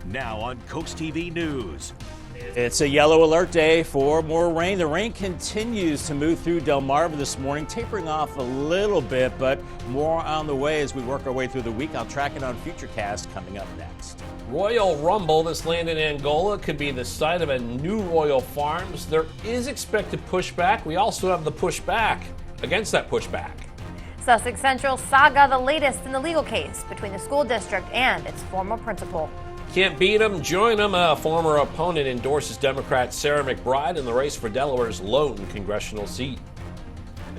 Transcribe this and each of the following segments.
Now on Coast TV News. It's a yellow alert day for more rain. The rain continues to move through Delmarva this morning, tapering off a little bit, but more on the way as we work our way through the week. I'll track it on Futurecast coming up next. Royal Rumble, this land in Angola, could be the site of a new Royal Farms. There is expected pushback. We also have the pushback against that pushback. Sussex Central saga, the latest in the legal case between the school district and its former principal. Can't beat him, join him. A former opponent endorses Democrat Sarah McBride in the race for Delaware's lone congressional seat.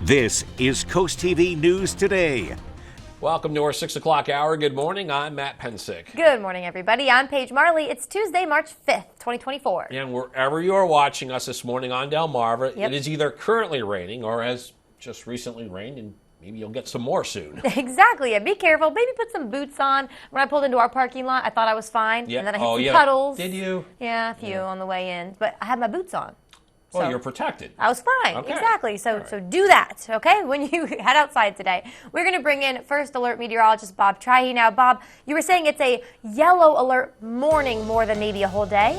This is Coast TV News Today. Welcome to our 6 o'clock hour. Good morning. I'm Matt Pensick. Good morning, everybody. I'm Paige Marley. It's Tuesday, March 5th, 2024. And wherever you are watching us this morning on Delmarva, Yep. It is either currently raining or has just recently rained, and maybe you'll get some more soon. Exactly. Yeah, be careful. Maybe put some boots on. When I pulled into our parking lot, I thought I was fine. Yeah. And then I hit some puddles. Did you? Yeah, a few on the way in. But I had my boots on. Well, So you're protected. I was fine. Okay. Exactly. So Right. so do that, okay, when you head outside today. We're going to bring in First Alert meteorologist Bob Trahey. Now, Bob, you were saying it's a yellow alert morning more than maybe a whole day?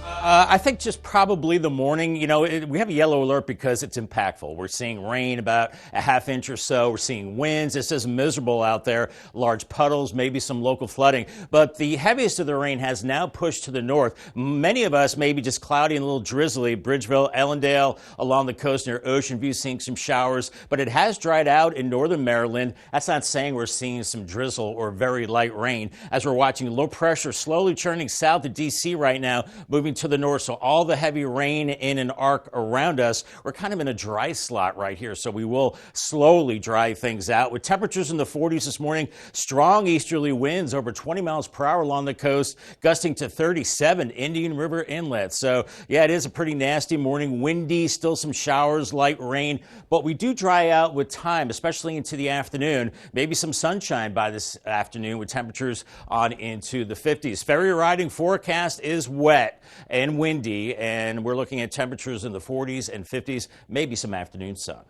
I think just probably the morning. You know, we have a yellow alert because it's impactful. We're seeing rain about a half inch or so. We're seeing winds. It's just miserable out there. Large puddles, maybe some local flooding. But the heaviest of the rain has now pushed to the north. Many of us maybe just cloudy and a little drizzly. Bridgeville, Ellendale, along the coast near Ocean View, seeing some showers. But it has dried out in northern Maryland. That's not saying we're seeing some drizzle or very light rain. As we're watching low pressure slowly churning south to D.C. right now, moving to the north. So all the heavy rain in an arc around us, we're kind of in a dry slot right here. So we will slowly dry things out with temperatures in the 40s this morning. Strong easterly winds over 20 miles per hour along the coast, gusting to 37 Indian River Inlet. So yeah, it is a pretty nasty morning. Windy, still some showers, light rain, but we do dry out with time, especially into the afternoon. Maybe some sunshine by this afternoon with temperatures on into the 50s. Ferry riding forecast is wet and windy, and we're looking at temperatures in the 40s and 50s, maybe some afternoon sun.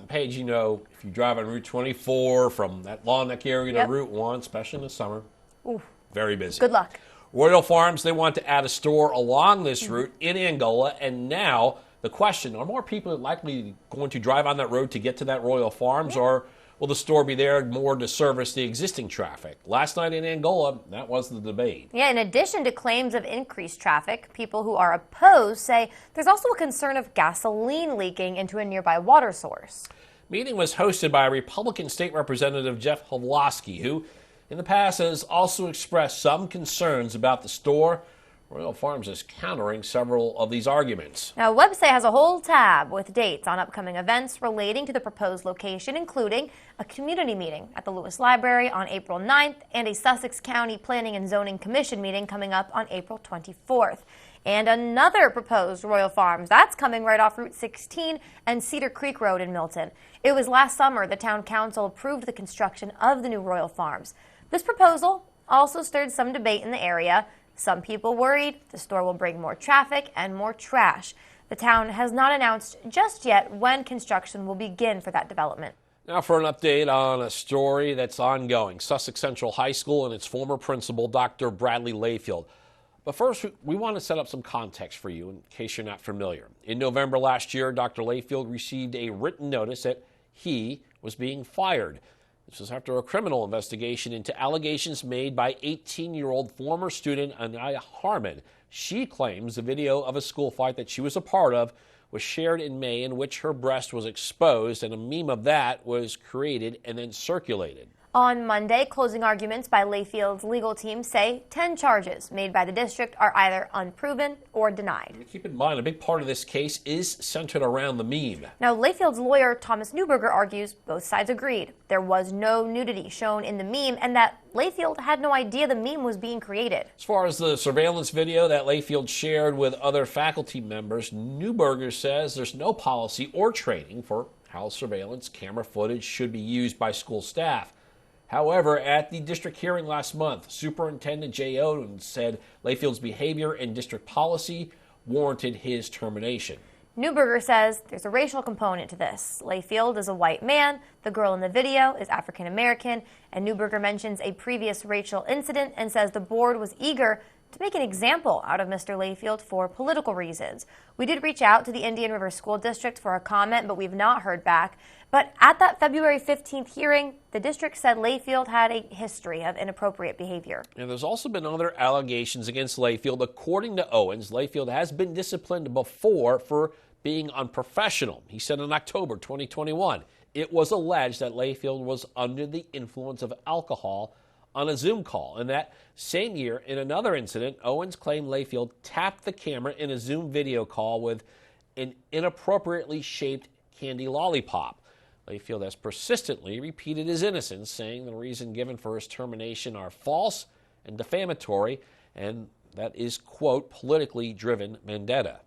Paige, you know, if you drive on Route 24 from that Long Neck area to Yep. Route 1, especially in the summer, Ooh, very busy. good luck. Royal Farms, they want to add a store along this route in Angola, and now the question, are more people likely going to drive on that road to get to that Royal Farms, or will the store be there more to service the existing traffic? Last night in Angola, that was the debate. Yeah, in addition to claims of increased traffic, people who are opposed say there's also a concern of gasoline leaking into a nearby water source. Meeting was hosted by Republican State Representative Jeff Hlowski, who in the past has also expressed some concerns about the store. Royal Farms is countering several of these arguments. Now, the website has a whole tab with dates on upcoming events relating to the proposed location, including a community meeting at the Lewis Library on April 9th and a Sussex County Planning and Zoning Commission meeting coming up on April 24th. And another proposed Royal Farms, that's coming right off Route 16 and Cedar Creek Road in Milton. It was last summer the town council approved the construction of the new Royal Farms. This proposal also stirred some debate in the area. Some people worried the store will bring more traffic and more trash. The town has not announced just yet when construction will begin for that development. Now for an update on a story that's ongoing. Sussex Central High School and its former principal, Dr. Bradley Layfield. But first, we want to set up some context for you in case you're not familiar. In November last year, Dr. Layfield received a written notice that he was being fired. This was after a criminal investigation into allegations made by 18-year-old former student Anaya Harmon. She claims a video of a school fight that she was a part of was shared in May in which her breast was exposed, and a meme of that was created and then circulated. On Monday, closing arguments by Layfield's legal team say 10 charges made by the district are either unproven or denied. Keep in mind, a big part of this case is centered around the meme. Now, Layfield's lawyer, Thomas Newberger, argues both sides agreed there was no nudity shown in the meme and that Layfield had no idea the meme was being created. As far as the surveillance video that Layfield shared with other faculty members, Newberger says there's no policy or training for how surveillance camera footage should be used by school staff. However, at the district hearing last month, Superintendent Jay Oden said Layfield's behavior and district policy warranted his termination. Newberger says there's a racial component to this. Layfield is a white man, the girl in the video is African American, and Newberger mentions a previous racial incident and says the board was eager to make an example out of Mr. Layfield for political reasons. We did reach out to the Indian River School District for a comment, but we've not heard back. But at that February 15th hearing, the district said Layfield had a history of inappropriate behavior. And there's also been other allegations against Layfield. According to Owens, Layfield has been disciplined before for being unprofessional. He said in October 2021, it was alleged that Layfield was under the influence of alcohol on a Zoom call. And that same year, in another incident, Owens claimed Layfield tapped the camera in a Zoom video call with an inappropriately shaped candy lollipop. Layfield has persistently repeated his innocence, saying the reason given for his termination are false and defamatory, and that is, quote, politically driven vendetta.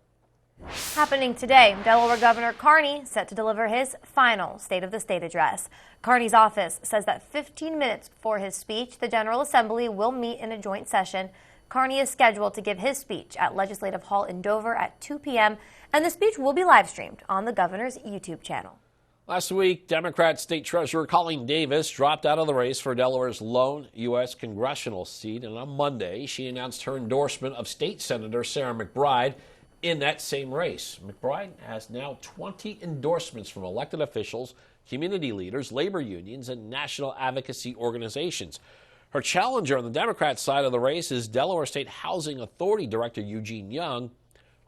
Happening today, Delaware Governor Carney set to deliver his final State of the State address. Carney's office says that 15 minutes before his speech, the General Assembly will meet in a joint session. Carney is scheduled to give his speech at Legislative Hall in Dover at 2 p.m., and the speech will be live streamed on the governor's YouTube channel. Last week, Democrat State Treasurer Colleen Davis dropped out of the race for Delaware's lone U.S. congressional seat, and on Monday, she announced her endorsement of State Senator Sarah McBride in that same race. McBride has now 20 endorsements from elected officials, community leaders, labor unions, and national advocacy organizations. Her challenger on the Democrat side of the race is Delaware State Housing Authority Director Eugene Young.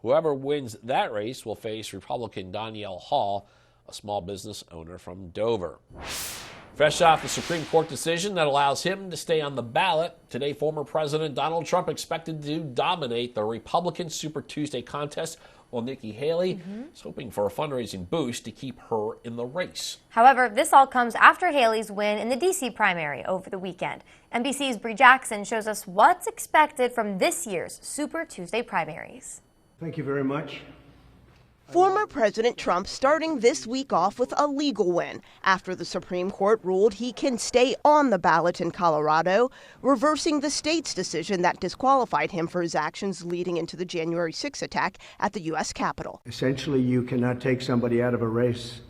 Whoever wins that race will face Republican Danielle Hall, a small business owner from Dover. Fresh off the Supreme Court decision that allows him to stay on the ballot, today former President Donald Trump expected to dominate the Republican Super Tuesday contest, while Nikki Haley is hoping for a fundraising boost to keep her in the race. However, this all comes after Haley's win in the D.C. primary over the weekend. NBC's Bree Jackson shows us what's expected from this year's Super Tuesday primaries. Thank you very much. Former President Trump starting this week off with a legal win after the Supreme Court ruled he can stay on the ballot in Colorado, reversing the state's decision that disqualified him for his actions leading into the January 6th attack at the U.S. Capitol. Essentially, you cannot take somebody out of a race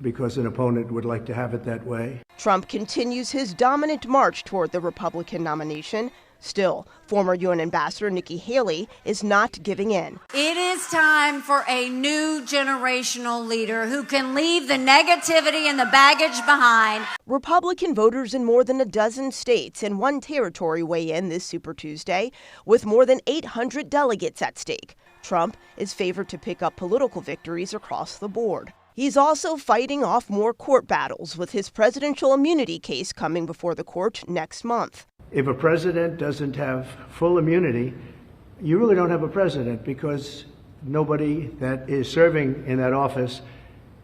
because an opponent would like to have it that way. Trump continues his dominant march toward the Republican nomination. Still, former UN Ambassador Nikki Haley is not giving in. It is time for a new generational leader who can leave the negativity and the baggage behind. Republican voters in more than a dozen states and one territory weigh in this Super Tuesday, with more than 800 delegates at stake. Trump is favored to pick up political victories across the board. He's also fighting off more court battles, with his presidential immunity case coming before the court next month. If a president doesn't have full immunity, you really don't have a president, because nobody that is serving in that office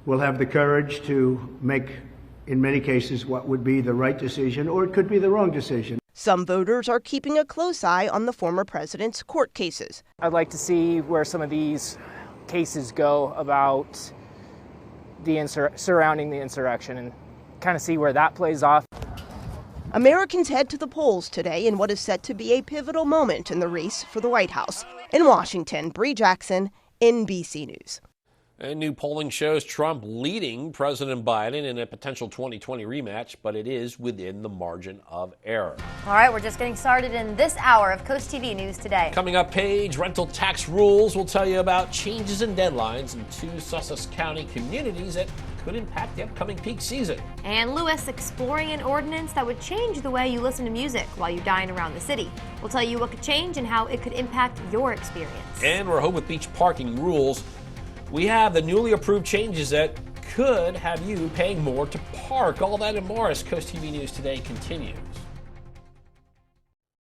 will have the courage to make, in many cases, what would be the right decision, or it could be the wrong decision. Some voters are keeping a close eye on the former president's court cases. I'd like to see where some of these cases go about the surrounding the insurrection and kind of see where that plays off. Americans head to the polls today in what is set to be a pivotal moment in the race for the White House. In Washington, Bree Jackson, NBC News. And new polling shows Trump leading President Biden in a potential 2020 rematch, but it is within the margin of error. All right, we're just getting started in this hour of Coast TV News Today. Coming up, Paige, rental tax rules. We'll tell you about changes in deadlines in 2 Sussex County communities that could impact the upcoming peak season. And Lewis exploring an ordinance that would change the way you listen to music while you dine around the city. We'll tell you what could change and how it could impact your experience. And we're home with beach parking rules. We have the newly approved changes that could have you paying more to park. All that and more as Coast TV News Today continues.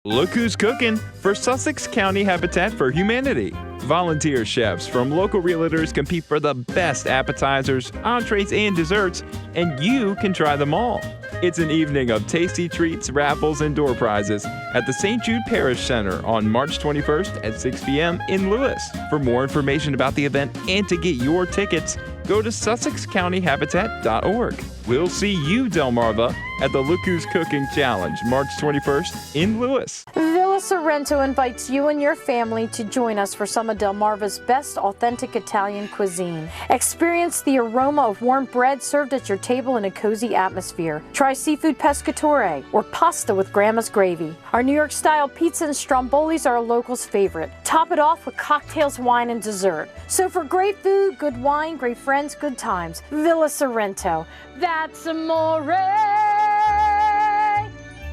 Look who's cooking for Sussex County Habitat for Humanity. Volunteer chefs from local realtors compete for the best appetizers, entrees, and desserts, and you can try them all. It's an evening of tasty treats, raffles, and door prizes at the St. Jude Parish Center on March 21st at 6 p.m. in Lewis. For more information about the event and to get your tickets, go to SussexCountyHabitat.org. We'll see you, Delmarva, at the Look Who's Cooking Challenge, March 21st in Lewis. Villa Sorrento invites you and your family to join us for some of Delmarva's best authentic Italian cuisine. Experience the aroma of warm bread served at your table in a cozy atmosphere. Try seafood pescatore or pasta with grandma's gravy. Our New York-style pizza and strombolis are a local's favorite. Top it off with cocktails, wine, and dessert. So for great food, good wine, great friends, good times, Villa Sorrento. That's amore.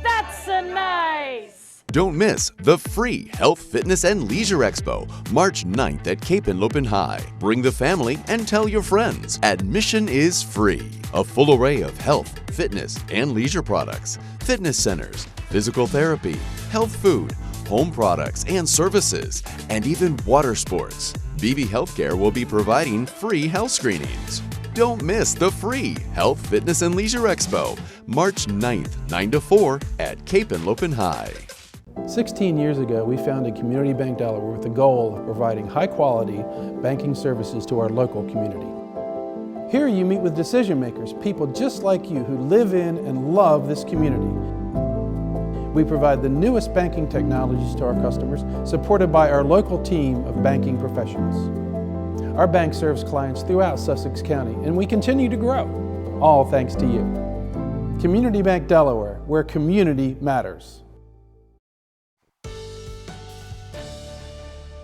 That's a nice. Don't miss the free Health, Fitness, and Leisure Expo, March 9th at Cape and Lopin High. Bring the family and tell your friends. Admission is free. A full array of health, fitness, and leisure products, fitness centers, physical therapy, health food, home products and services, and even water sports. BB Healthcare will be providing free health screenings. Don't miss the free Health, Fitness, and Leisure Expo, March 9th, 9 to 4 at Cape and Lopin High. 16 years ago, we founded Community Bank Delaware with the goal of providing high-quality banking services to our local community. Here you meet with decision makers, people just like you who live in and love this community. We provide the newest banking technologies to our customers, supported by our local team of banking professionals. Our bank serves clients throughout Sussex County, and we continue to grow, all thanks to you. Community Bank Delaware, where community matters.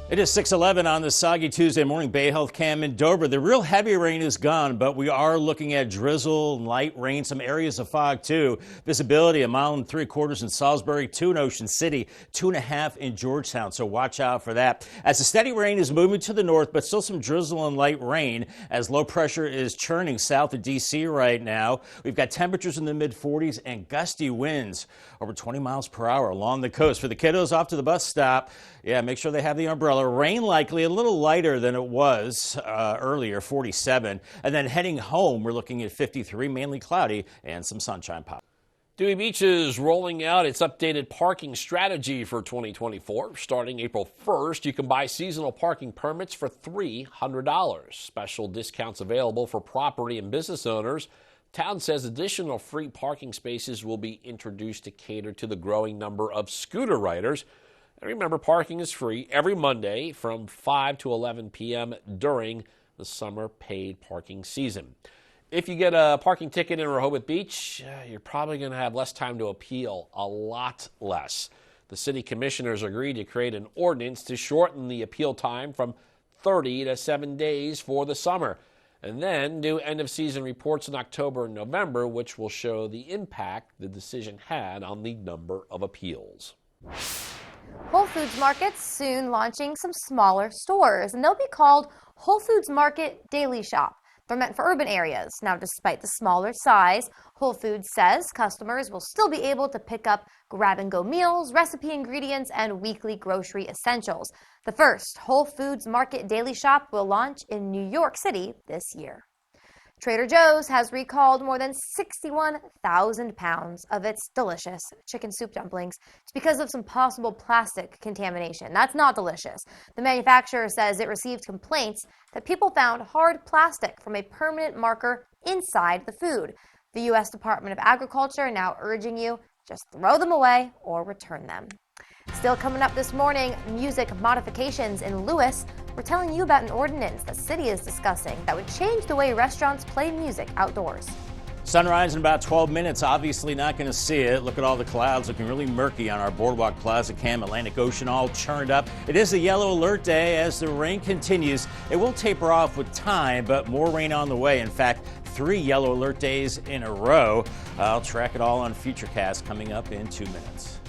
It is 6:11 on this soggy Tuesday morning. Bay Health Cam in Dover. The real heavy rain is gone, but we are looking at drizzle and light rain, some areas of fog too. Visibility 1.75 miles in Salisbury, 2 in Ocean City, 2.5 in Georgetown, so watch out for that. As the steady rain is moving to the north, but still some drizzle and light rain as low pressure is churning south of D.C. right now. We've got temperatures in the mid-40s and gusty winds over 20 miles per hour along the coast. For the kiddos off to the bus stop, yeah, make sure they have the umbrella. Rain likely a little lighter than it was earlier, 47. And then heading home, we're looking at 53, mainly cloudy, and some sunshine pop. Dewey Beach is rolling out its updated parking strategy for 2024. Starting April 1st, you can buy seasonal parking permits for $300. Special discounts available for property and business owners. Town says additional free parking spaces will be introduced to cater to the growing number of scooter riders. And remember, parking is free every Monday from 5 to 11 p.m. during the summer paid parking season. If you get a parking ticket in Rehoboth Beach, you're probably going to have less time to appeal, a lot less. The city commissioners agreed to create an ordinance to shorten the appeal time from 30 to 7 days for the summer, and then do end-of-season reports in October and November, which will show the impact the decision had on the number of appeals. Whole Foods Market's soon launching some smaller stores, and they'll be called Whole Foods Market Daily Shop. They're meant for urban areas. Now, despite the smaller size, Whole Foods says customers will still be able to pick up grab-and-go meals, recipe ingredients, and weekly grocery essentials. The first Whole Foods Market Daily Shop will launch in New York City this year. Trader Joe's has recalled more than 61,000 pounds of its delicious chicken soup dumplings. It's because of some possible plastic contamination. That's not delicious. The manufacturer says it received complaints that people found hard plastic from a permanent marker inside the food. The U.S. Department of Agriculture now urging you just throw them away or return them. Still coming up this morning, music modifications in Lewis. We're telling you about an ordinance the city is discussing that would change the way restaurants play music outdoors. Sunrise in about 12 minutes. Obviously not going to see it. Look at all the clouds looking really murky on our Boardwalk Plaza Cam. Atlantic Ocean all churned up. It is a yellow alert day as the rain continues. It will taper off with time, but more rain on the way. In fact, 3 yellow alert days in a row. I'll track it all on Futurecast coming up in 2 minutes.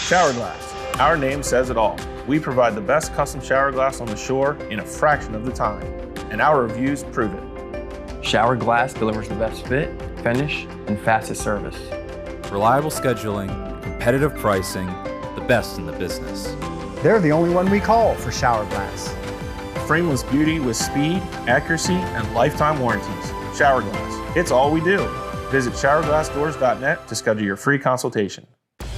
Shower Glass. Our name says it all. We provide the best custom shower glass on the shore in a fraction of the time, and our reviews prove it. Shower Glass delivers the best fit, finish, and fastest service. Reliable scheduling, competitive pricing, the best in the business. They're the only one we call for Shower Glass. Frameless beauty with speed, accuracy, and lifetime warranties. Shower Glass. It's all we do. Visit showerglassdoors.net to schedule your free consultation.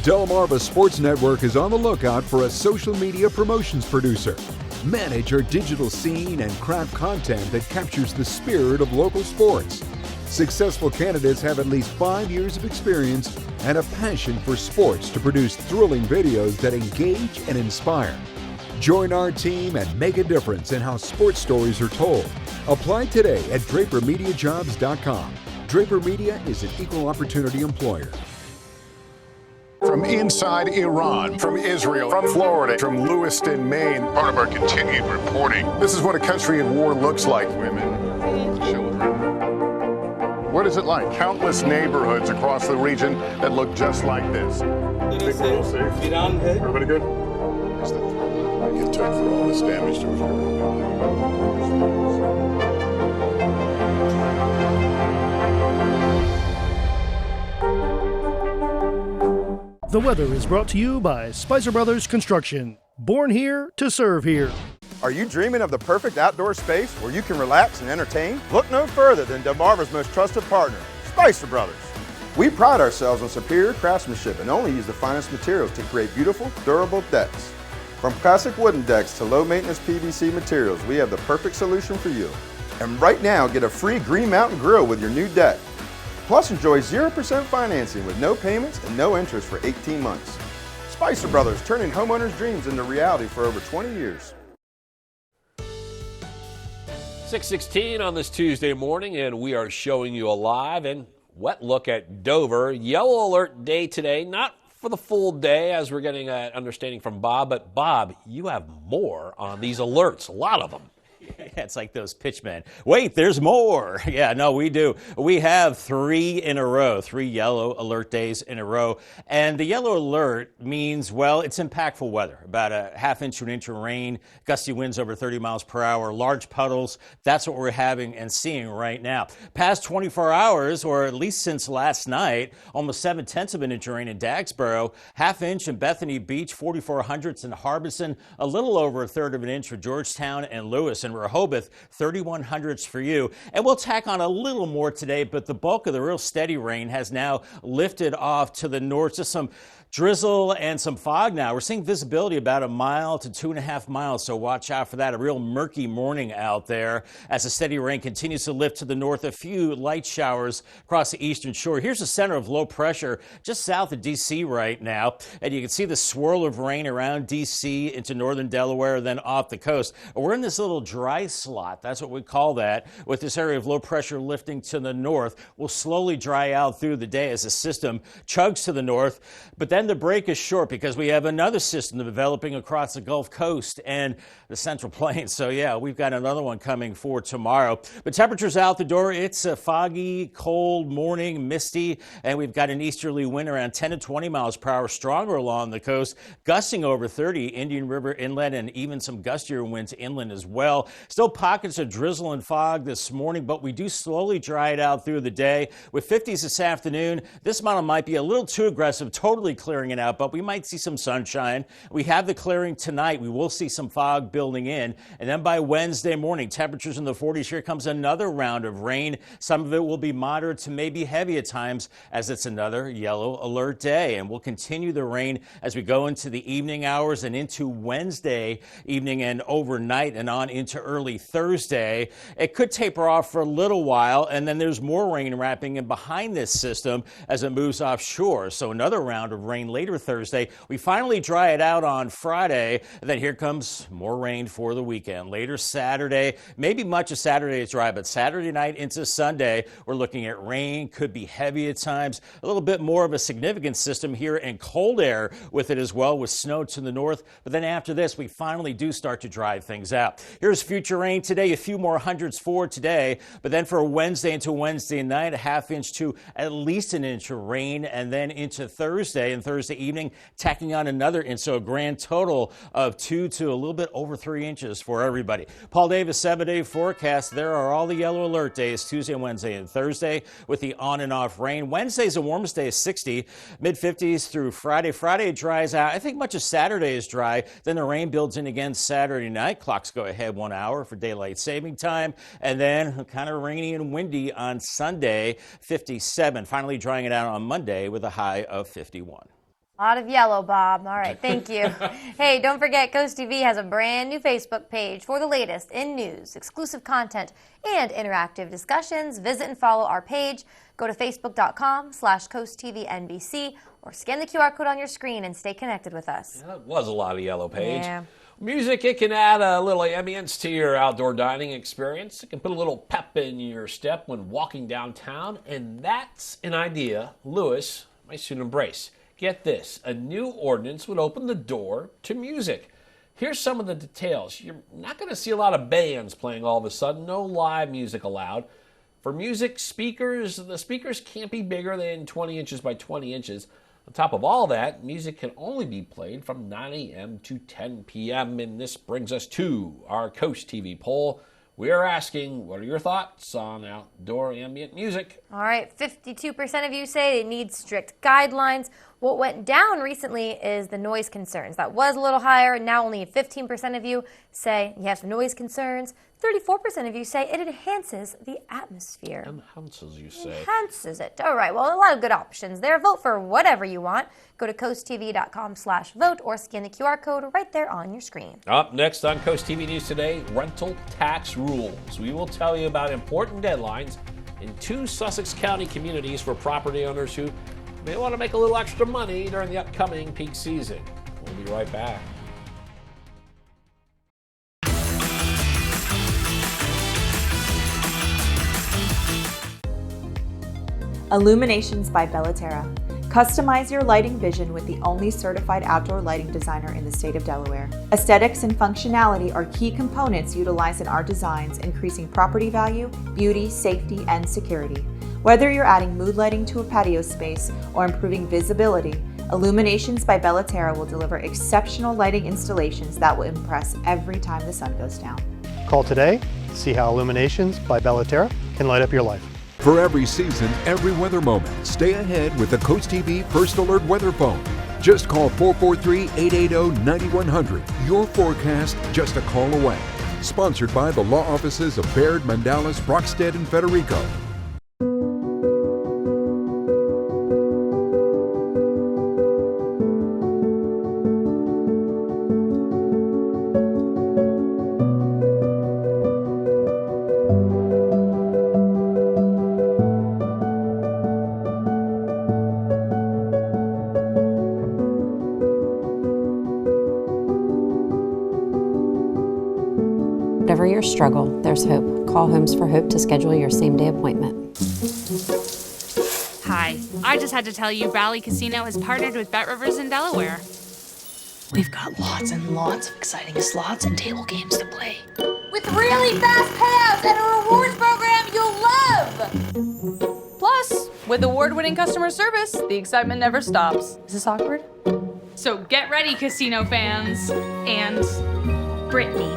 Delmarva Sports Network is on the lookout for a social media promotions producer. Manage our digital scene and craft content that captures the spirit of local sports. Successful candidates have at least 5 years of experience and a passion for sports to produce thrilling videos that engage and inspire. Join our team and make a difference in how sports stories are told. Apply today at DraperMediaJobs.com. Draper Media is an equal opportunity employer. From inside Iran, from Israel, from Florida, from Lewiston, Maine. Part of our continued reporting. This is what a country in war looks like. Women, children. What is it like? Countless neighborhoods across the region that look just like this. Everybody good? It took for all this damage to occur. The weather is brought to you by Spicer Brothers Construction. Born here to serve here. Are you dreaming of the perfect outdoor space where you can relax and entertain? Look no further than Delmarva's most trusted partner, Spicer Brothers. We pride ourselves on superior craftsmanship and only use the finest materials to create beautiful, durable decks. From classic wooden decks to low-maintenance PVC materials, we have the perfect solution for you. And right now, get a free Green Mountain Grill with your new deck. Plus, enjoy 0% financing with no payments and no interest for 18 months. Spicer Brothers, turning homeowners' dreams into reality for over 20 years. 6:16 on this Tuesday morning, and we are showing you a live and wet look at Dover. Yellow alert day today, not for the full day as we're getting an understanding from Bob, but Bob, you have more on these alerts, a lot of them. Yeah, it's like those pitchmen. Wait, there's more. Yeah, no, we do. We have 3 in a row, 3 yellow alert days in a row. And the yellow alert means, well, it's impactful weather. About a ½ inch to 1 inch of rain, gusty winds over 30 miles per hour, large puddles. That's what we're having and seeing right now. Past 24 hours, or at least since last night, almost 7/10 of an inch of rain in Dagsboro, ½ inch in Bethany Beach, 4,400ths in Harbison, a little over 1/3 of an inch for Georgetown and Lewis. And Rehoboth, 3,100ths for you. And we'll tack on a little more today, but the bulk of the real steady rain has now lifted off to the north. Just some drizzle and some fog now. We're seeing visibility about 1 mile to 2.5 miles, so watch out for that. A real murky morning out there as the steady rain continues to lift to the north. A few light showers across the eastern shore. Here's the center of low pressure just south of D.C. right now, and you can see the swirl of rain around D.C. into northern Delaware, then off the coast. We're in this little dry slot. That's what we call that, with this area of low pressure lifting to the north. Will slowly dry out through the day as the system chugs to the north, but then the break is short because we have another system developing across the Gulf Coast and the Central Plains. So yeah, we've got another one coming for tomorrow. But temperatures out the door, it's a foggy, cold morning, misty, and we've got an easterly wind around 10 to 20 miles per hour, stronger along the coast, gusting over 30 Indian River inland, and even some gustier winds inland as well. Still pockets of drizzle and fog this morning, but we do slowly dry it out through the day. With 50s this afternoon, this model might be a little too aggressive, totally clearing it out, but we might see some sunshine. We have the clearing tonight. We will see some fog building in, and then by Wednesday morning, temperatures in the 40s. Here comes another round of rain. Some of it will be moderate to maybe heavy at times, as it's another yellow alert day, and we'll continue the rain as we go into the evening hours and into Wednesday evening and overnight and on into early Thursday. It could taper off for a little while, and then there's more rain wrapping in behind this system as it moves offshore. So another round of rain later Thursday. We finally dry it out on Friday, and then here comes more rain for the weekend. Later Saturday, maybe much of Saturday is dry, but Saturday night into Sunday, we're looking at rain, could be heavy at times, a little bit more of a significant system here, and cold air with it as well, with snow to the north. But then after this, we finally do start to dry things out. Here's future rain today, a few more hundreds for today, but then for Wednesday into Wednesday night, a ½ inch to at least 1 inch of rain, and then into Thursday and Thursday evening, tacking on another inch, so a grand total of 2 to a little bit over 3 inches for everybody. Paul Davis 7-day forecast. There are all the yellow alert days, Tuesday, Wednesday, and Thursday, with the on and off rain. Wednesday's the warmest day, 60, mid-50s through Friday. Friday dries out. I think much of Saturday is dry. Then the rain builds in again Saturday night. Clocks go ahead 1 hour for daylight saving time, and then kind of rainy and windy on Sunday, 57. Finally drying it out on Monday with a high of 51. A lot of yellow, Bob. All right, thank you. Hey, don't forget, Coast TV has a brand new Facebook page for the latest in news, exclusive content, and interactive discussions. Visit and follow our page. Go to facebook.com/CoastTVNBC or scan the QR code on your screen and stay connected with us. Yeah, that was a lot of yellow, Paige. Yeah. Music, it can add a little ambience to your outdoor dining experience. It can put a little pep in your step when walking downtown, and that's an idea Lewis might soon embrace. Get this, a new ordinance would open the door to music. Here's some of the details. You're not going to see a lot of bands playing all of a sudden. No live music allowed. For music speakers, the speakers can't be bigger than 20 inches by 20 inches. On top of all that, music can only be played from 9 a.m. to 10 p.m. And this brings us to our Coast TV poll. We are asking, what are your thoughts on outdoor ambient music? All right, 52% of you say it needs strict guidelines. What went down recently is the noise concerns. That was a little higher, and now only 15% of you say you have some noise concerns. 34% of you say it enhances the atmosphere. Enhances, you say? Enhances it. All right, well, a lot of good options there. Vote for whatever you want. Go to coasttv.com/vote or scan the QR code right there on your screen. Up next on Coast TV News Today, rental tax rules. We will tell you about important deadlines in 2 Sussex County communities for property owners who may want to make a little extra money during the upcoming peak season. We'll be right back. Illuminations by Bellaterra. Customize your lighting vision with the only certified outdoor lighting designer in the state of Delaware. Aesthetics and functionality are key components utilized in our designs, increasing property value, beauty, safety, and security. Whether you're adding mood lighting to a patio space or improving visibility, Illuminations by Bellaterra will deliver exceptional lighting installations that will impress every time the sun goes down. Call today to see how Illuminations by Bellaterra can light up your life. For every season, every weather moment, stay ahead with the Coast TV First Alert Weather Phone. Just call 443-880-9100. Your forecast just a call away. Sponsored by the law offices of Baird, Mandalas, Brockstead, and Federico. Whatever your struggle, there's hope. Call Homes for Hope to schedule your same-day appointment. Hi, I just had to tell you Valley Casino has partnered with Bet Rivers in Delaware. We've got lots and lots of exciting slots and table games to play. With really fast payouts and a rewards program you'll love! Plus, with award-winning customer service, the excitement never stops. Is this awkward? So get ready, casino fans. And Brittany.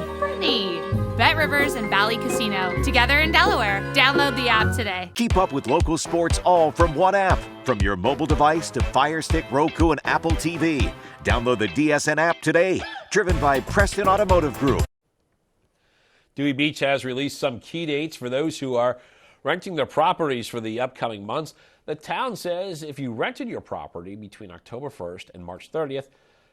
Bet Rivers and Valley Casino, together in Delaware. Download the app today. Keep up with local sports all from one app. From your mobile device to Fire Stick, Roku, and Apple TV. Download the DSN app today. Driven by Preston Automotive Group. Dewey Beach has released some key dates for those who are renting their properties for the upcoming months. The town says if you rented your property between October 1st and March 30th,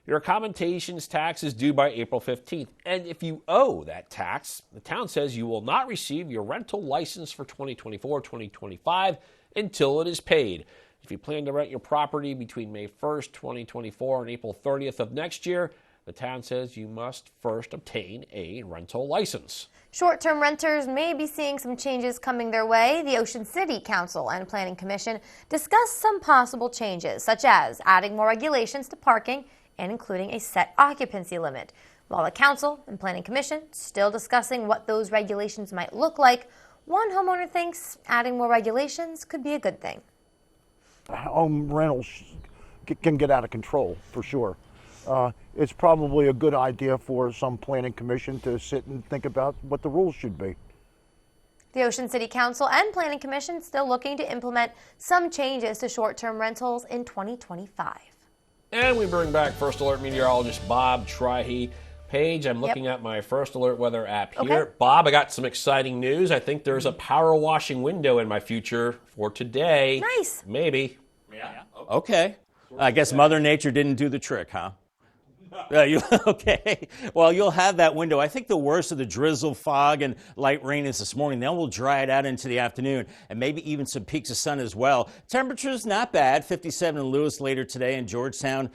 your accommodations tax is due by April 15th. And if you owe that tax, the town says you will not receive your rental license for 2024-2025 until it is paid. If you plan to rent your property between May 1st, 2024 and April 30th of next year, the town says you must first obtain a rental license. Short-term renters may be seeing some changes coming their way. The Ocean City Council and Planning Commission discussed some possible changes, such as adding more regulations to parking and including a set occupancy limit. While the Council and Planning Commission still discussing what those regulations might look like, one homeowner thinks adding more regulations could be a good thing. Home rentals can get out of control, for sure. It's probably a good idea for some planning commission to sit and think about what the rules should be. The Ocean City Council and Planning Commission still looking to implement some changes to short-term rentals in 2025. And we bring back First Alert meteorologist Bob Trihey. Paige, I'm looking at my First Alert weather app here. Okay. Bob, I got some exciting news. I think there's a power washing window in my future for today. Nice. Maybe. Yeah. Okay. I guess Mother Nature didn't do the trick, huh? Okay. Well, you'll have that window. I think the worst of the drizzle, fog, and light rain is this morning. Then we'll dry it out into the afternoon and maybe even some peaks of sun as well. Temperatures not bad. 57 in Lewis later today in Georgetown,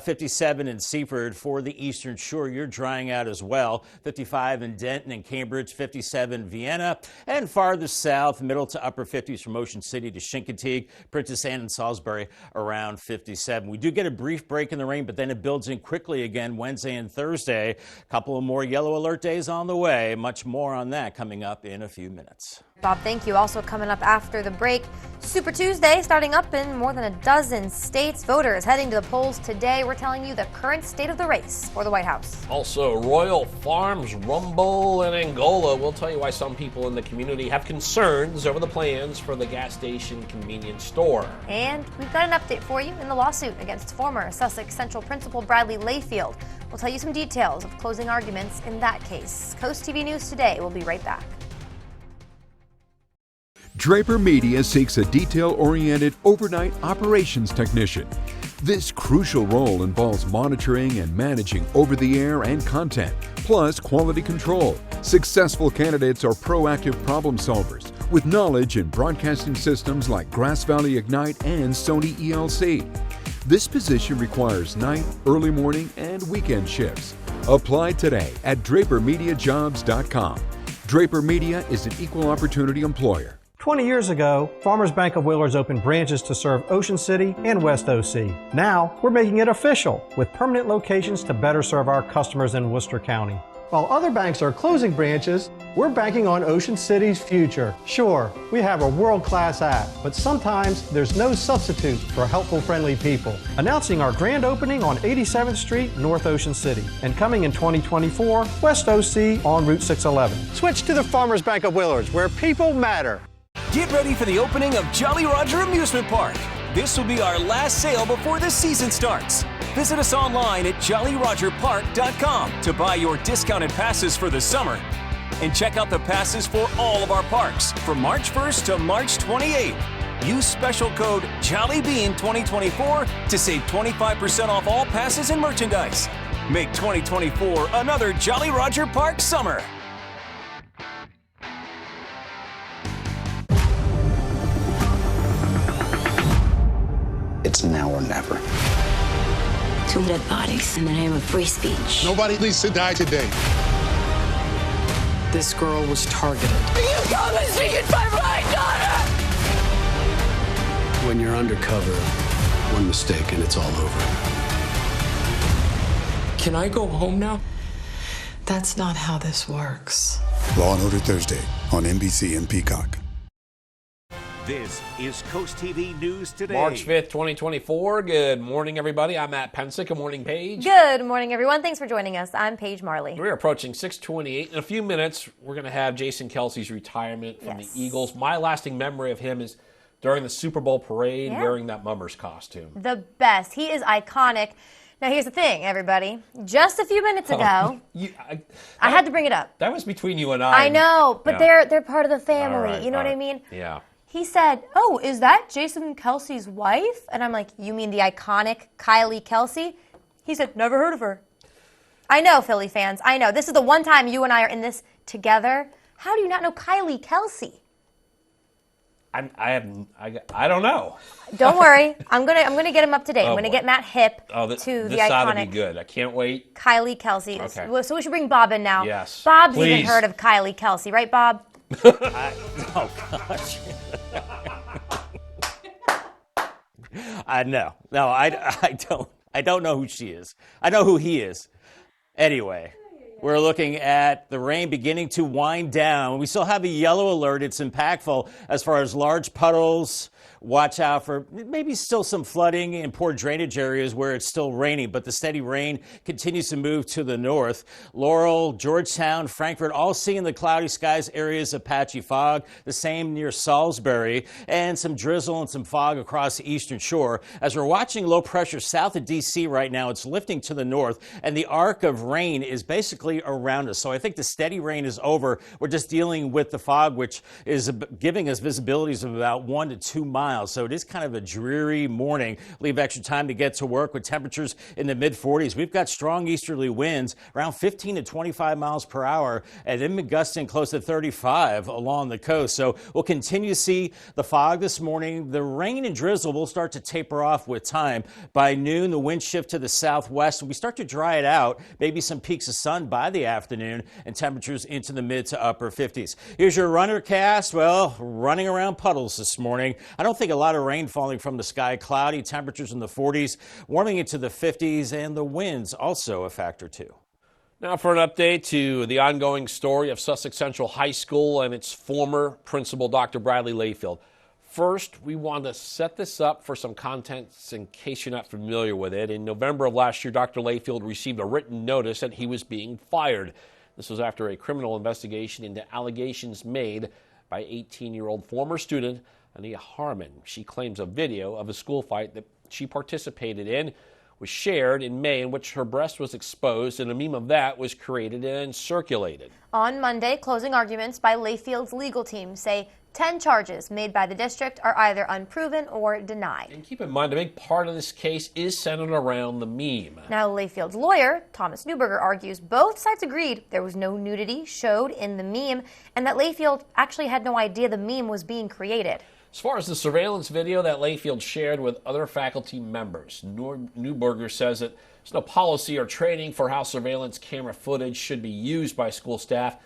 57 in Seaford. For the Eastern Shore, you're drying out as well. 55 in Denton and Cambridge, 57 in Vienna, and farther south, middle to upper 50s from Ocean City to Chincoteague, Princess Anne and Salisbury around 57. We do get a brief break in the rain, but then it builds in quickly again Wednesday and Thursday. A couple of more yellow alert days on the way. Much more on that coming up in a few minutes. Bob, thank you. Also coming up after the break, Super Tuesday starting up in more than a dozen states. Voters heading to the polls today. We're telling you the current state of the race for the White House. Also, Royal Farms rumble in Angola. We'll tell you why some people in the community have concerns over the plans for the gas station convenience store. And we've got an update for you in the lawsuit against former Sussex Central principal Bradley Layfield. We'll tell you some details of closing arguments in that case. Coast TV News Today. We'll be right back. Draper Media seeks a detail-oriented overnight operations technician. This crucial role involves monitoring and managing over-the-air and content, plus quality control. Successful candidates are proactive problem solvers with knowledge in broadcasting systems like Grass Valley Ignite and Sony ELC. This position requires night, early morning, and weekend shifts. Apply today at drapermediajobs.com. Draper Media is an equal opportunity employer. 20 years ago, Farmers Bank of Willers opened branches to serve Ocean City and West OC. Now, we're making it official with permanent locations to better serve our customers in Worcester County. While other banks are closing branches, we're banking on Ocean City's future. Sure, we have a world-class app, but sometimes there's no substitute for helpful, friendly people. Announcing our grand opening on 87th Street, North Ocean City, and coming in 2024, West OC on Route 611. Switch to the Farmers Bank of Willers, where people matter. Get ready for the opening of Jolly Roger Amusement Park. This will be our last sale before the season starts. Visit us online at jollyrogerpark.com to buy your discounted passes for the summer. And check out the passes for all of our parks from March 1st to March 28th. Use special code JOLLYBEAN2024 to save 25% off all passes and merchandise. Make 2024 another Jolly Roger Park summer. It's now or never. 2 dead bodies in the name of free speech. Nobody needs to die today. This girl was targeted. You come and see it by my daughter! When you're undercover, one mistake and it's all over. Can I go home now? That's not how this works. Law & Order Thursday on NBC and Peacock. This is Coast TV News Today. March 5th, 2024. Good morning, everybody. I'm Matt Pensick. Good morning, Paige. Good morning, everyone. Thanks for joining us. I'm Paige Marley. We're approaching 6:28. In a few minutes, we're going to have Jason Kelsey's retirement from the Eagles. My lasting memory of him is during the Super Bowl parade wearing that Mummers costume. The best. He is iconic. Now, here's the thing, everybody. Just a few minutes ago, I had to bring it up. That was between you and I. I know, but they're part of the family. Right, you know what I mean? Yeah. He said, "Oh, is that Jason Kelsey's wife?" And I'm like, "You mean the iconic Kylie Kelsey?" He said, "Never heard of her." I know, Philly fans. I know. This is the one time you and I are in this together. How do you not know Kylie Kelsey? I don't know. Don't worry. I'm gonna get him up to date. Oh, I'm gonna boy. get Matt hip to the this ought to be iconic good. I can't wait. Kylie Kelsey. Okay. So we should bring Bob in now. Yes. Bob's Please. even heard of Kylie Kelsey, right, Bob? Oh, gosh. No, I don't know who she is. I know who he is. Anyway, we're looking at the rain beginning to wind down. We still have a yellow alert. It's impactful as far as large puddles. Watch out for maybe still some flooding in poor drainage areas where it's still raining, but the steady rain continues to move to the north. Laurel, Georgetown, Frankfort, all seeing the cloudy skies, areas of patchy fog. The same near Salisbury, and some drizzle and some fog across the eastern shore. As we're watching low pressure south of D.C. right now, it's lifting to the north, and the arc of rain is basically barely around us. So I think the steady rain is over. We're just dealing with the fog, which is giving us visibilities of about 1 to 2 miles. So it is kind of a dreary morning. Leave extra time to get to work with temperatures in the mid-40s. We've got strong easterly winds around 15 to 25 miles per hour and then gusting close to 35 along the coast. So we'll continue to see the fog this morning. The rain and drizzle will start to taper off with time. By noon, the wind shift to the southwest. We start to dry it out, maybe some peaks of sun by the afternoon, and temperatures into the mid to upper 50s. Here's your runnercast. Well, running around puddles this morning. I don't think a lot of rain falling from the sky. Cloudy, temperatures in the 40s, warming into the 50s, and the winds also a factor too. Now for an update to the ongoing story of Sussex Central High School and its former principal, Dr. Bradley Layfield. First, we want to set this up for some context in case you're not familiar with it. In November of last year, Dr. Layfield received a written notice that he was being fired. This was after a criminal investigation into allegations made by 18-year-old former student Ania Harmon. She claims a video of a school fight that she participated in was shared in May, in which her breast was exposed, and a meme of that was created and circulated. On Monday, closing arguments by Layfield's legal team say 10 charges made by the district are either unproven or denied. And keep in mind, a big part of this case is centered around the meme. Now, Layfield's lawyer, Thomas Newberger, argues both sides agreed there was no nudity showed in the meme and that Layfield actually had no idea the meme was being created. As far as the surveillance video that Layfield shared with other faculty members, Newberger says that there's no policy or training for how surveillance camera footage should be used by school staff.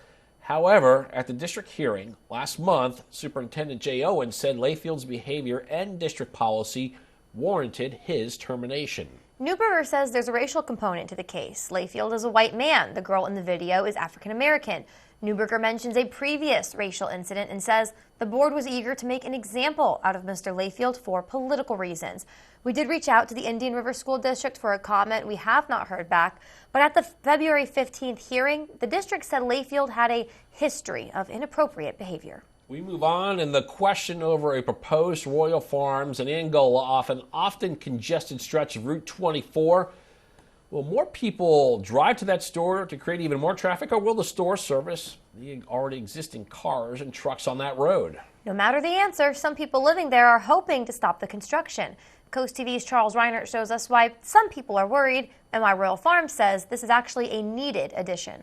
However, at the district hearing last month, Superintendent Jay Owen said Layfield's behavior and district policy warranted his termination. Newberger says there's a racial component to the case. Layfield is a white man. The girl in the video is African American. Newberger mentions a previous racial incident and says the board was eager to make an example out of Mr. Layfield for political reasons. We did reach out to the Indian River School District for a comment. We have not heard back. But at the February 15th hearing, the district said Layfield had a history of inappropriate behavior. We move on, and the question over a proposed Royal Farms in Angola off an often congested stretch of Route 24. Will more people drive to that store to create even more traffic, or will the store service the already existing cars and trucks on that road? No matter the answer, some people living there are hoping to stop the construction. Coast TV's Charles Reinert shows us why some people are worried and why Royal Farms says this is actually a needed addition.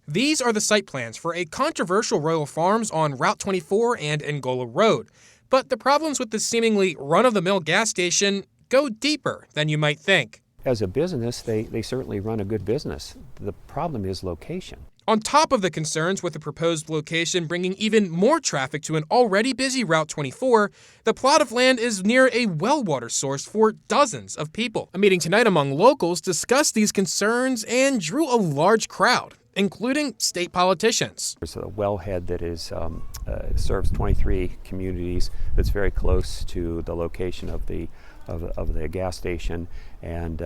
These are the site plans for a controversial Royal Farms on Route 24 and Angola Road. But the problems with the seemingly run-of-the-mill gas station go deeper than you might think. As a business, they certainly run a good business. The problem is location. On top of the concerns with the proposed location bringing even more traffic to an already busy Route 24, the plot of land is near a well water source for dozens of people. A meeting tonight among locals discussed these concerns and drew a large crowd, including state politicians. There's a wellhead that is serves 23 communities that's very close to the location of the gas station, and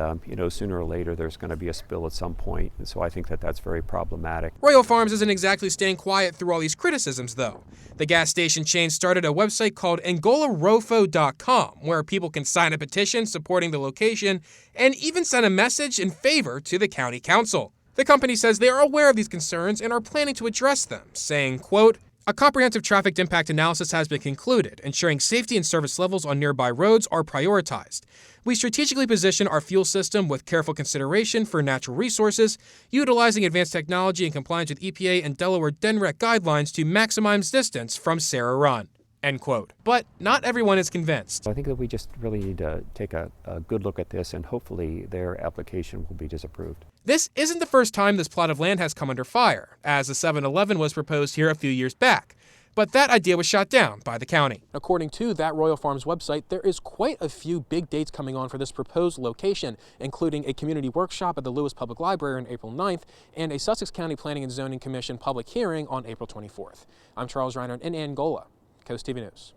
sooner or later there's going to be a spill at some point, and so I think that that's very problematic. Royal Farms isn't exactly staying quiet through all these criticisms, though. The gas station chain started a website called AngolaRofo.com, where people can sign a petition supporting the location and even send a message in favor to the county council. The company says they are aware of these concerns and are planning to address them, saying, quote, "A comprehensive traffic impact analysis has been concluded, ensuring safety and service levels on nearby roads are prioritized. We strategically position our fuel system with careful consideration for natural resources, utilizing advanced technology in compliance with EPA and Delaware DNREC guidelines to maximize distance from Sarah Run." End quote. But not everyone is convinced. I think that we just really need to take a good look at this, and hopefully their application will be disapproved. This isn't the first time this plot of land has come under fire, as a 7-Eleven was proposed here a few years back. But that idea was shot down by the county. According to that Royal Farms website, there is quite a few big dates coming on for this proposed location, including a community workshop at the Lewis Public Library on April 9th and a Sussex County Planning and Zoning Commission public hearing on April 24th. I'm Charles Reinert in Angola, Coast TV News.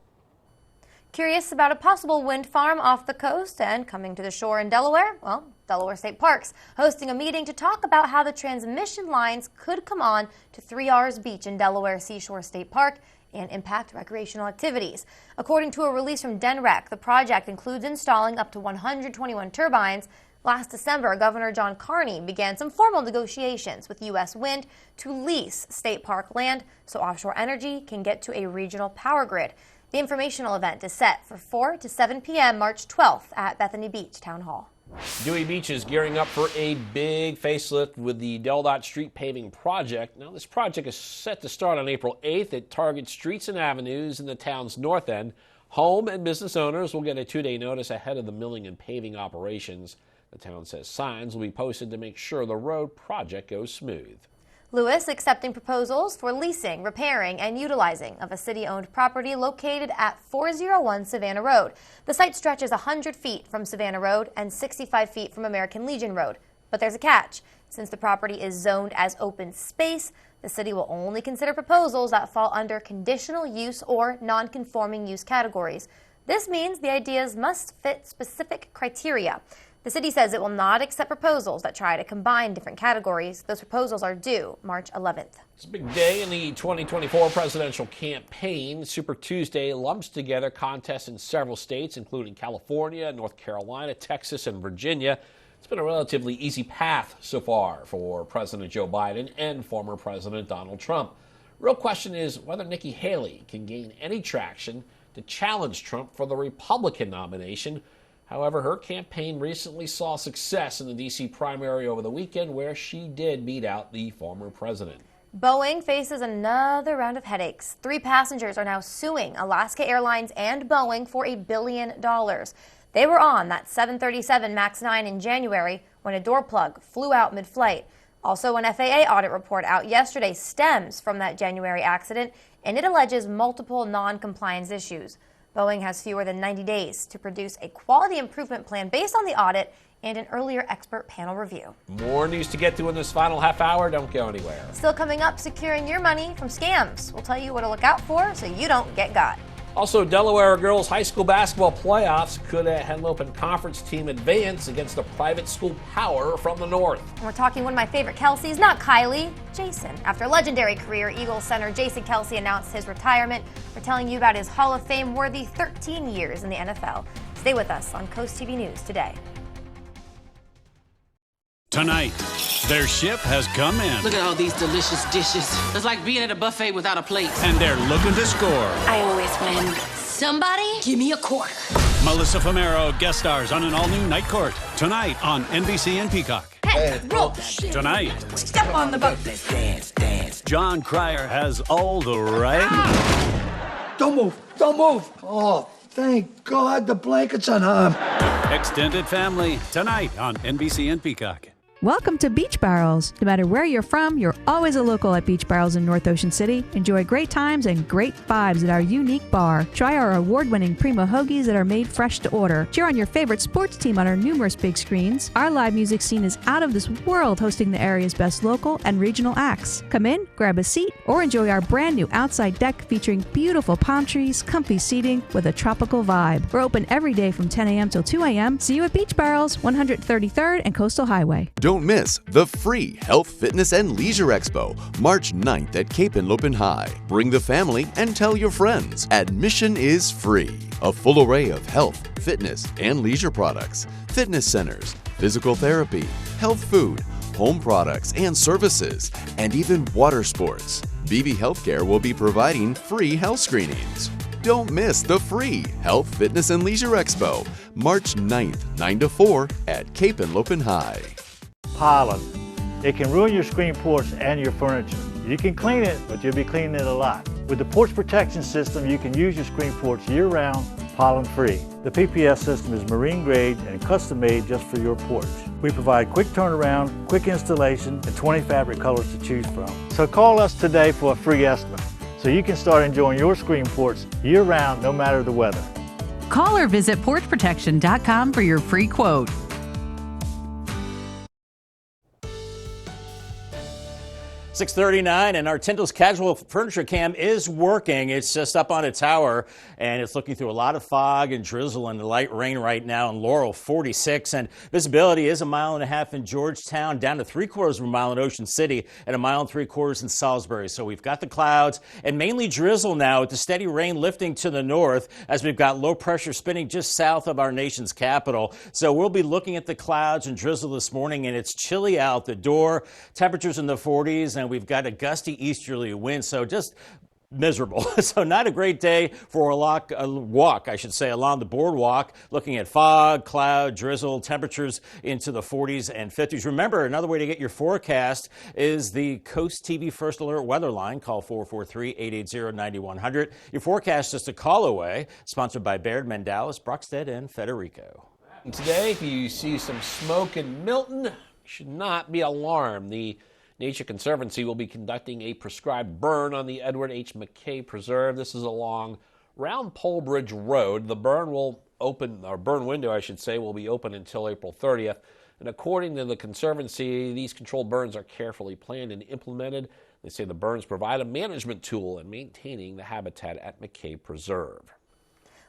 Curious about a possible wind farm off the coast and coming to the shore in Delaware? Well, Delaware State Parks hosting a meeting to talk about how the transmission lines could come on to 3 R's Beach in Delaware Seashore State Park and impact recreational activities. According to a release from DNREC, the project includes installing up to 121 turbines, Last December, Governor John Carney began some formal negotiations with U.S. Wind to lease state park land so offshore energy can get to a regional power grid. The informational event is set for 4 to 7 p.m. March 12th at Bethany Beach Town Hall. Dewey Beach is gearing up for a big facelift with the Del Dot Street paving project. Now, this project is set to start on April 8th. It targets streets and avenues in the town's north end. Home and business owners will get a 2-day notice ahead of the milling and paving operations. The town says signs will be posted to make sure the road project goes smooth. Lewis accepting proposals for leasing, repairing, and utilizing of a city-owned property located at 401 Savannah Road. The site stretches 100 feet from Savannah Road and 65 feet from American Legion Road. But there's a catch. Since the property is zoned as open space, the city will only consider proposals that fall under conditional use or non-conforming use categories. This means the ideas must fit specific criteria. The city says it will not accept proposals that try to combine different categories. Those proposals are due March 11th. It's a big day in the 2024 presidential campaign. Super Tuesday lumps together contests in several states, including California, North Carolina, Texas, and Virginia. It's been a relatively easy path so far for President Joe Biden and former President Donald Trump. Real question is whether Nikki Haley can gain any traction to challenge Trump for the Republican nomination. However, her campaign recently saw success in the D.C. primary over the weekend, where she did beat out the former president. Boeing faces another round of headaches. 3 passengers are now suing Alaska Airlines and Boeing for $1 billion. They were on that 737 MAX 9 in January when a door plug flew out mid-flight. Also, an FAA audit report out yesterday stems from that January accident, and it alleges multiple non-compliance issues. Boeing has fewer than 90 days to produce a quality improvement plan based on the audit and an earlier expert panel review. More news to get to in this final half hour. Don't go anywhere. Still coming up, securing your money from scams. We'll tell you what to look out for so you don't get got. Also, Delaware girls high school basketball playoffs. Could a Henlopen Conference team advance against a private school power from the north? And we're talking one of my favorite Kelseys, not Kylie, Jason. After a legendary career, Eagles center Jason Kelce announced his retirement. We're telling you about his Hall of Fame-worthy 13 years in the NFL. Stay with us on CoastTV News today. Tonight, their ship has come in. Look at all these delicious dishes. It's like being at a buffet without a plate. And they're looking to score. I always win. Somebody give me a quarter. Melissa Fumero guest stars on an all-new Night Court. Tonight on NBC and Peacock. Hey, roll. Tonight, Step on the boat. Let's dance, dance. John Cryer has all the right. Ah! Don't move. Don't move. Oh, thank God the blanket's on him. Extended Family. Tonight on NBC and Peacock. Welcome to Beach Barrels. No matter where you're from, you're always a local at Beach Barrels in North Ocean City. Enjoy great times and great vibes at our unique bar. Try our award-winning Primo Hoagies that are made fresh to order. Cheer on your favorite sports team on our numerous big screens. Our live music scene is out of this world, hosting the area's best local and regional acts. Come in, grab a seat, or enjoy our brand new outside deck featuring beautiful palm trees, comfy seating with a tropical vibe. We're open every day from 10 a.m. till 2 a.m. See you at Beach Barrels, 133rd and Coastal Highway. Don't miss the free Health, Fitness, and Leisure Expo, March 9th at Cape Henlopen High. Bring the family and tell your friends. Admission is free. A full array of health, fitness, and leisure products, fitness centers, physical therapy, health food, home products and services, and even water sports. BB Healthcare will be providing free health screenings. Don't miss the free Health, Fitness, and Leisure Expo, March 9th, 9 to 4 at Cape Henlopen High. Pollen. It can ruin your screen porch and your furniture. You can clean it, but you'll be cleaning it a lot. With the porch protection system, you can use your screen porch year-round, pollen-free. The PPS system is marine grade and custom made just for your porch. We provide quick turnaround, quick installation, and 20 fabric colors to choose from. So call us today for a free estimate, so you can start enjoying your screen porch year-round, no matter the weather. Call or visit porchprotection.com for your free quote. 6:39, and our Tyndall's Casual Furniture Cam is working. It's just up on a tower, and it's looking through a lot of fog and drizzle and light rain right now in Laurel, 46. And visibility is 1.5 miles in Georgetown, down to 3/4 of a mile in Ocean City, and 1.75 miles in Salisbury. So we've got the clouds and mainly drizzle now, with the steady rain lifting to the north as we've got low pressure spinning just south of our nation's capital. So we'll be looking at the clouds and drizzle this morning, and it's chilly out the door. Temperatures in the 40s, and we've got a gusty easterly wind, so just miserable. So not a great day for a walk, I should say, along the boardwalk, looking at fog, cloud, drizzle, temperatures into the 40s and 50s. Remember, another way to get your forecast is the CoastTV First Alert weather line. Call 443-880-9100. Your forecast just a call away. Sponsored by Baird, Mendalis, Brockstead, and Federico. And today, if you see some smoke in Milton, you should not be alarmed. The Nature Conservancy will be conducting a prescribed burn on the Edward H. McKay Preserve. This is along Round Pole Bridge Road. The burn window, I should say, will be open until April 30th. And according to the Conservancy, these controlled burns are carefully planned and implemented. They say the burns provide a management tool in maintaining the habitat at McKay Preserve.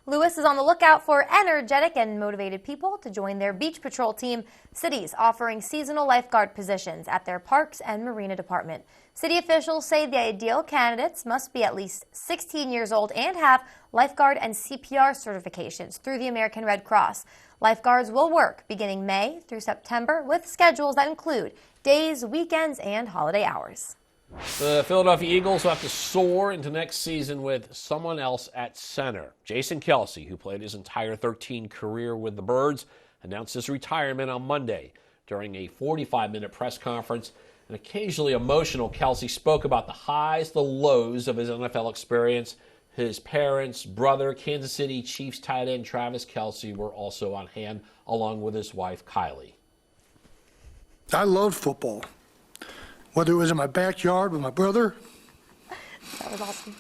Lewis is on the lookout for energetic and motivated people to join their beach patrol team. Cities offering seasonal lifeguard positions at their parks and marina department. City officials say the ideal candidates must be at least 16 years old and have lifeguard and CPR certifications through the American Red Cross. Lifeguards will work beginning May through September with schedules that include days, weekends, and holiday hours. The Philadelphia Eagles will have to soar into next season with someone else at center. Jason Kelce, who played his entire 13 career with the Birds, announced his retirement on Monday. During a 45-minute press conference, an occasionally emotional Kelce spoke about the highs, the lows of his NFL experience. His parents, brother, Kansas City Chiefs tight end Travis Kelce were also on hand, along with his wife, Kylie. I loved football. Whether it was in my backyard with my brother. That was awesome.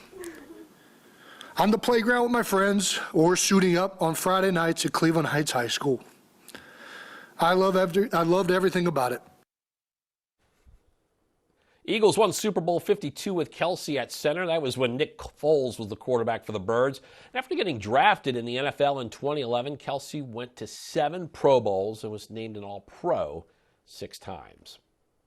On the playground with my friends, or suiting up on Friday nights at Cleveland Heights High School. I loved everything about it. Eagles won Super Bowl 52 with Kelce at center. That was when Nick Foles was the quarterback for the Birds. And after getting drafted in the NFL in 2011, Kelce went to 7 Pro Bowls and was named an All-Pro 6 times.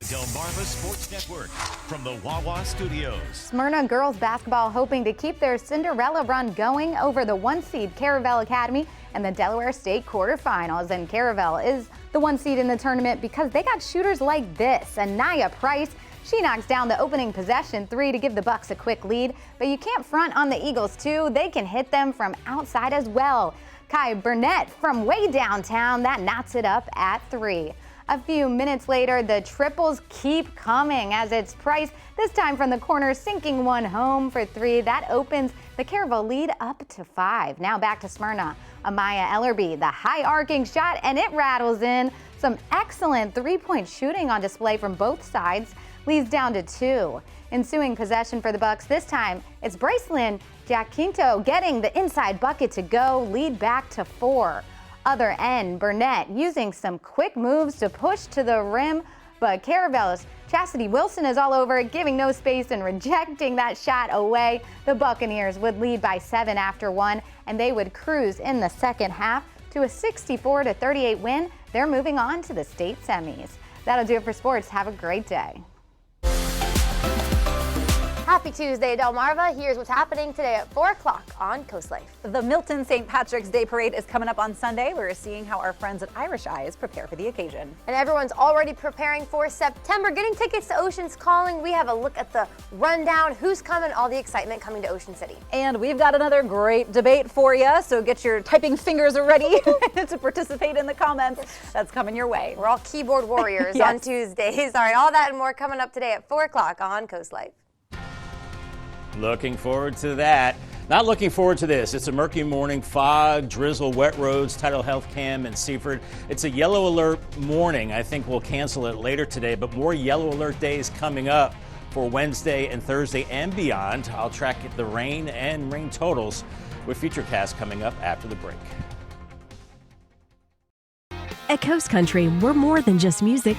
Delmarva Sports Network from the Wawa Studios. Smyrna girls basketball hoping to keep their Cinderella run going over the 1-seed Caravel Academy and the Delaware State quarterfinals. And Caravel is the 1 seed in the tournament because they got shooters like this. Anaya Price, she knocks down the opening possession 3 to give the Bucks a quick lead. But you can't front on the Eagles too. They can hit them from outside as well. Kai Burnett from way downtown, that knots it up at 3. A few minutes later, the triples keep coming as it's Price, this time from the corner, sinking one home for 3. That opens the Caravel lead up to 5. Now back to Smyrna. Amaya Ellerby, the high arcing shot, and it rattles in. Some excellent 3-point shooting on display from both sides leads down to 2. Ensuing possession for the Bucks, this time it's Bracelyn Jacinto getting the inside bucket to go, lead back to 4. Other end, Burnett using some quick moves to push to the rim, but Caravel's Chastity Wilson is all over it, giving no space and rejecting that shot away. The Buccaneers would lead by 7 after 1, and they would cruise in the second half to a 64-38 win. They're moving on to the state semis. That'll do it for sports. Have a great day. Happy Tuesday, Delmarva. Here's what's happening today at 4 o'clock on Coast Life. The Milton St. Patrick's Day Parade is coming up on Sunday. We're seeing how our friends at Irish Eyes prepare for the occasion. And everyone's already preparing for September. Getting tickets to Ocean's Calling. We have a look at the rundown, who's coming, all the excitement coming to Ocean City. And we've got another great debate for you, so get your typing fingers ready to participate in the comments. That's coming your way. We're all keyboard warriors Yes. on Tuesdays. All right, all that and more coming up today at 4 o'clock on Coast Life. Looking forward to that. Not looking forward to this. It's a murky morning, fog, drizzle, wet roads, Tidal Health Cam and Seaford. It's a yellow alert morning. I think we'll cancel it later today, but more yellow alert days coming up for Wednesday and Thursday and beyond. I'll track the rain and rain totals with Futurecast coming up after the break. At Coast Country, we're more than just music.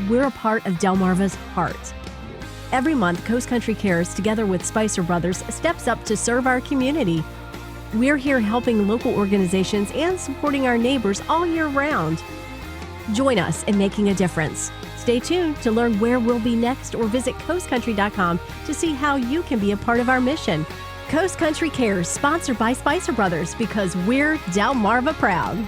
We're a part of Delmarva's heart. Every month, Coast Country Cares, together with Spicer Brothers, steps up to serve our community. We're here helping local organizations and supporting our neighbors all year round. Join us in making a difference. Stay tuned to learn where we'll be next or visit coastcountry.com to see how you can be a part of our mission. Coast Country Cares, sponsored by Spicer Brothers, because we're Delmarva proud.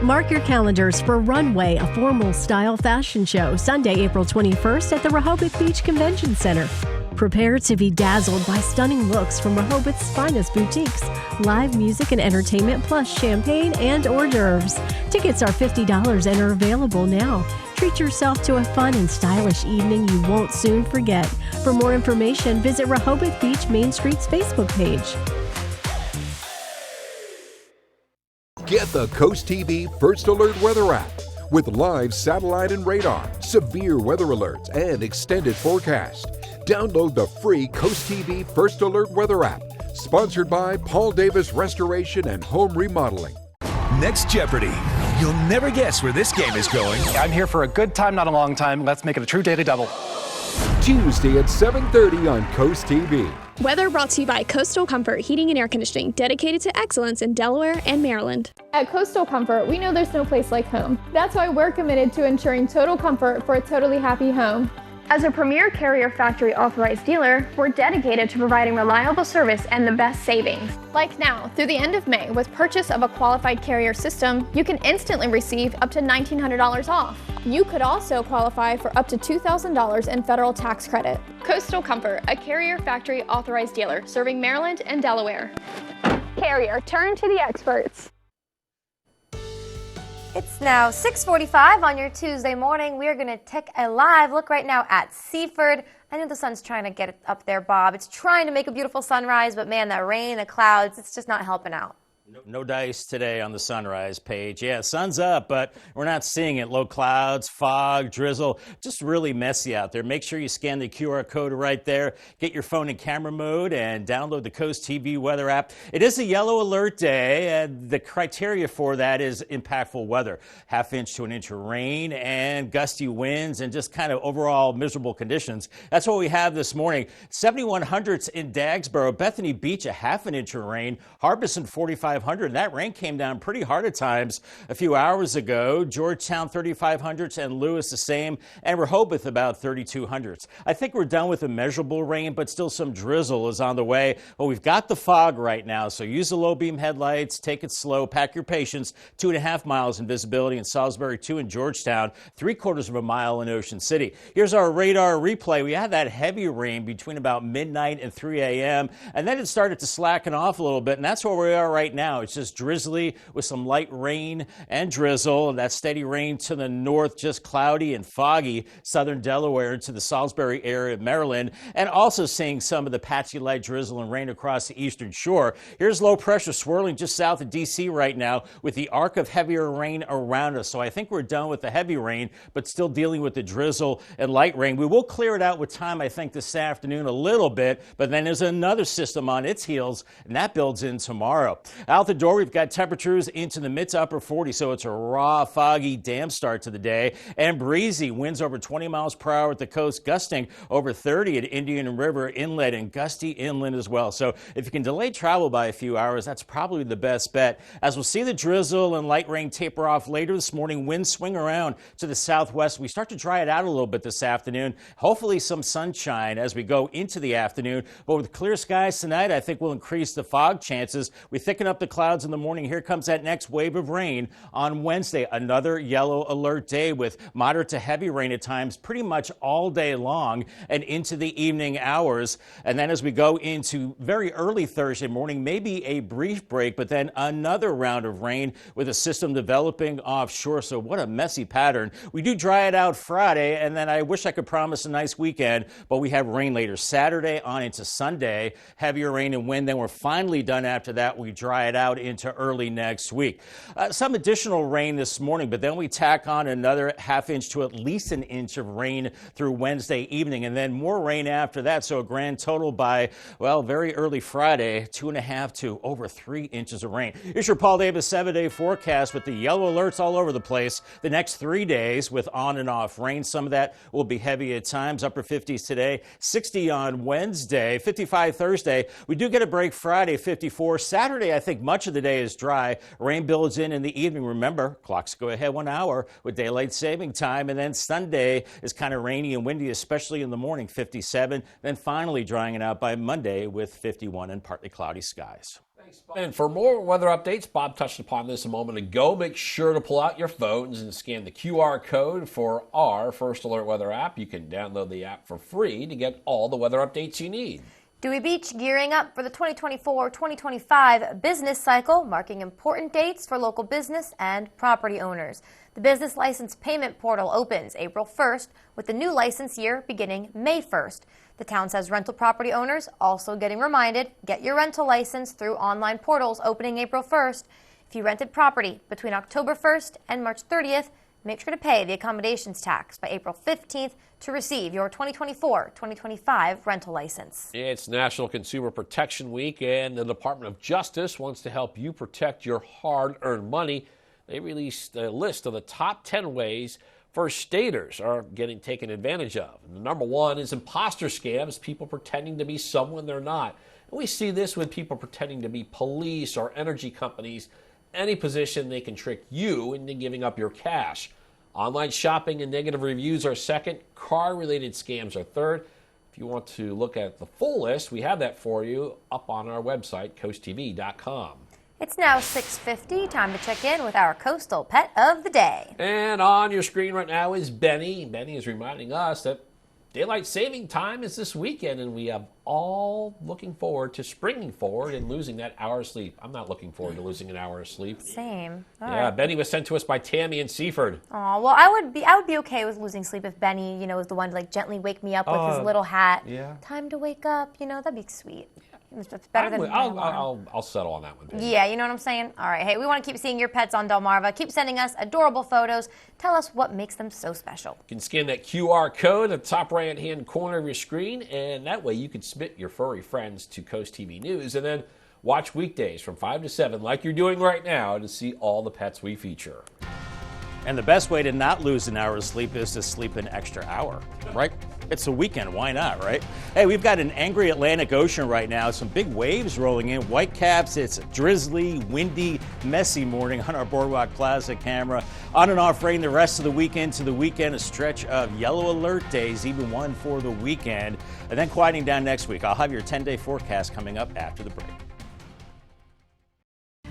Mark your calendars for Runway, a formal style fashion show, Sunday, April 21st at the Rehoboth Beach Convention Center. Prepare to be dazzled by stunning looks from Rehoboth's finest boutiques, live music and entertainment, plus champagne and hors d'oeuvres. Tickets are $50 and are available now. Treat yourself to a fun and stylish evening you won't soon forget. For more information, visit Rehoboth Beach Main Street's Facebook page. Get the Coast TV First Alert Weather app with live satellite and radar, severe weather alerts, and extended forecast. Download the free Coast TV First Alert Weather app, sponsored by Paul Davis Restoration and Home Remodeling. Next Jeopardy! You'll never guess where this game is going. I'm here for a good time, not a long time. Let's make it a true daily double. Tuesday at 7:30 on Coast TV. Weather brought to you by Coastal Comfort Heating and Air Conditioning, dedicated to excellence in Delaware and Maryland. At Coastal Comfort, we know there's no place like home. That's why we're committed to ensuring total comfort for a totally happy home. As a premier Carrier factory authorized dealer, we're dedicated to providing reliable service and the best savings. Like now, through the end of May, with purchase of a qualified Carrier system, you can instantly receive up to $1,900 off. You could also qualify for up to $2,000 in federal tax credit. Coastal Comfort, a Carrier factory authorized dealer serving Maryland and Delaware. Carrier, turn to the experts. It's now 6:45 on your Tuesday morning. We are going to take a live look right now at Seaford. I know the sun's trying to get it up there, Bob. It's trying to make a beautiful sunrise, but man, that rain, the clouds, it's just not helping out. No dice today on the sunrise page. Yeah, sun's up, but we're not seeing it. Low clouds, fog, drizzle, just really messy out there. Make sure you scan the QR code right there. Get your phone in camera mode and download the Coast TV weather app. It is a yellow alert day, and the criteria for that is impactful weather. Half inch to an inch of rain and gusty winds and just kind of overall miserable conditions. That's what we have this morning. 7100s in Dagsboro, Bethany Beach, a half an inch of rain. Harbison 4500. That rain came down pretty hard at times a few hours ago. Georgetown 3500s and Lewis the same, and Rehoboth about 3200s. I think we're done with the measurable rain, but still some drizzle is on the way. Well, we've got the fog right now, so use the low beam headlights, take it slow, pack your patience. 2.5 miles in visibility in Salisbury, 2 in Georgetown, 3/4 of a mile in Ocean City. Here's our radar replay. We had that heavy rain between about midnight and 3 a.m., and then it started to slacken off a little bit, and that's where we are right now. It's just drizzly with some light rain and drizzle, and that steady rain to the north, just cloudy and foggy, southern Delaware into the Salisbury area of Maryland, and also seeing some of the patchy light drizzle and rain across the eastern shore. Here's low pressure swirling just south of D.C. right now with the arc of heavier rain around us. So I think we're done with the heavy rain, but still dealing with the drizzle and light rain. We will clear it out with time, I think, this afternoon a little bit, but then there's another system on its heels, and that builds in tomorrow. Out the door, we've got temperatures into the mid to upper 40s, so it's a raw, foggy, damp start to the day, and breezy. Winds over 20 miles per hour at the coast, gusting over 30 at Indian River Inlet and gusty inland as well. So if you can delay travel by a few hours, that's probably the best bet. As we'll see the drizzle and light rain taper off later this morning, winds swing around to the southwest. We start to dry it out a little bit this afternoon. Hopefully some sunshine as we go into the afternoon, but with clear skies tonight, I think we'll increase the fog chances. We thicken up the clouds in the morning. Here comes that next wave of rain on Wednesday. Another yellow alert day with moderate to heavy rain at times pretty much all day long and into the evening hours. And then as we go into very early Thursday morning, maybe a brief break, but then another round of rain with a system developing offshore. So what a messy pattern. We do dry it out Friday, and then I wish I could promise a nice weekend, but we have rain later Saturday on into Sunday, heavier rain and wind. Then we're finally done after that. We dry it right out into early next week. Some additional rain this morning, but then we tack on another ½ inch to at least an inch of rain through Wednesday evening, and then more rain after that. So a grand total by, well, very early Friday, 2.5 to over 3 inches of rain. Here's your Paul Davis 7-day forecast with the yellow alerts all over the place the next 3 days with on and off rain. Some of that will be heavy at times, upper 50s today, 60 on Wednesday, 55 Thursday. We do get a break Friday, 54. Saturday, I think much of the day is dry. Rain builds in the evening. Remember, clocks go ahead 1 hour with daylight saving time. And then Sunday is kind of rainy and windy, especially in the morning, 57. Then finally drying it out by Monday with 51 and partly cloudy skies. And for more weather updates, Bob touched upon this a moment ago. Make sure to pull out your phones and scan the QR code for our First Alert Weather app. You can download the app for free to get all the weather updates you need. Dewey Beach gearing up for the 2024-2025 business cycle, marking important dates for local business and property owners. The business license payment portal opens April 1st with the new license year beginning May 1st. The town says rental property owners also getting reminded, get your rental license through online portals opening April 1st. If you rented property between October 1st and March 30th, make sure to pay the accommodations tax by April 15th to receive your 2024-2025 rental license. It's National Consumer Protection Week, and the Department of Justice wants to help you protect your hard-earned money. They released a list of the top 10 ways first staters are getting taken advantage of. And number one is imposter scams, people pretending to be someone they're not. And we see this with people pretending to be police or energy companies. Any position they can trick you into giving up your cash. Online shopping and negative reviews are second. Car-related scams are third. If you want to look at the full list, we have that for you up on our website, CoastTV.com. It's now 6:50. Time to check in with our coastal pet of the day. And on your screen right now is Benny. Benny is reminding us that daylight saving time is this weekend, and we have all looking forward to springing forward and losing that hour of sleep. I'm not looking forward to losing an hour of sleep. Same. All right. Benny was sent to us by Tammy in Seaford. Oh, well, I would be okay with losing sleep if Benny, was the one to gently wake me up with his little hat. Yeah. Time to wake up, that'd be sweet. It's better than I'll settle on that one. Benny. Yeah, you know what I'm saying? All right. Hey, we want to keep seeing your pets on Delmarva. Keep sending us adorable photos. Tell us what makes them so special. You can scan that QR code at the top right-hand corner of your screen, and that way you can submit your furry friends to Coast TV News, and then watch weekdays from 5 to 7 like you're doing right now to see all the pets we feature. And the best way to not lose an hour of sleep is to sleep an extra hour, right? It's a weekend, why not, right? Hey, we've got an angry Atlantic Ocean right now, some big waves rolling in, whitecaps. It's a drizzly, windy, messy morning on our Boardwalk Plaza camera. On and off rain the rest of the weekend to the weekend, a stretch of yellow alert days, even one for the weekend, and then quieting down next week. I'll have your 10-day forecast coming up after the break.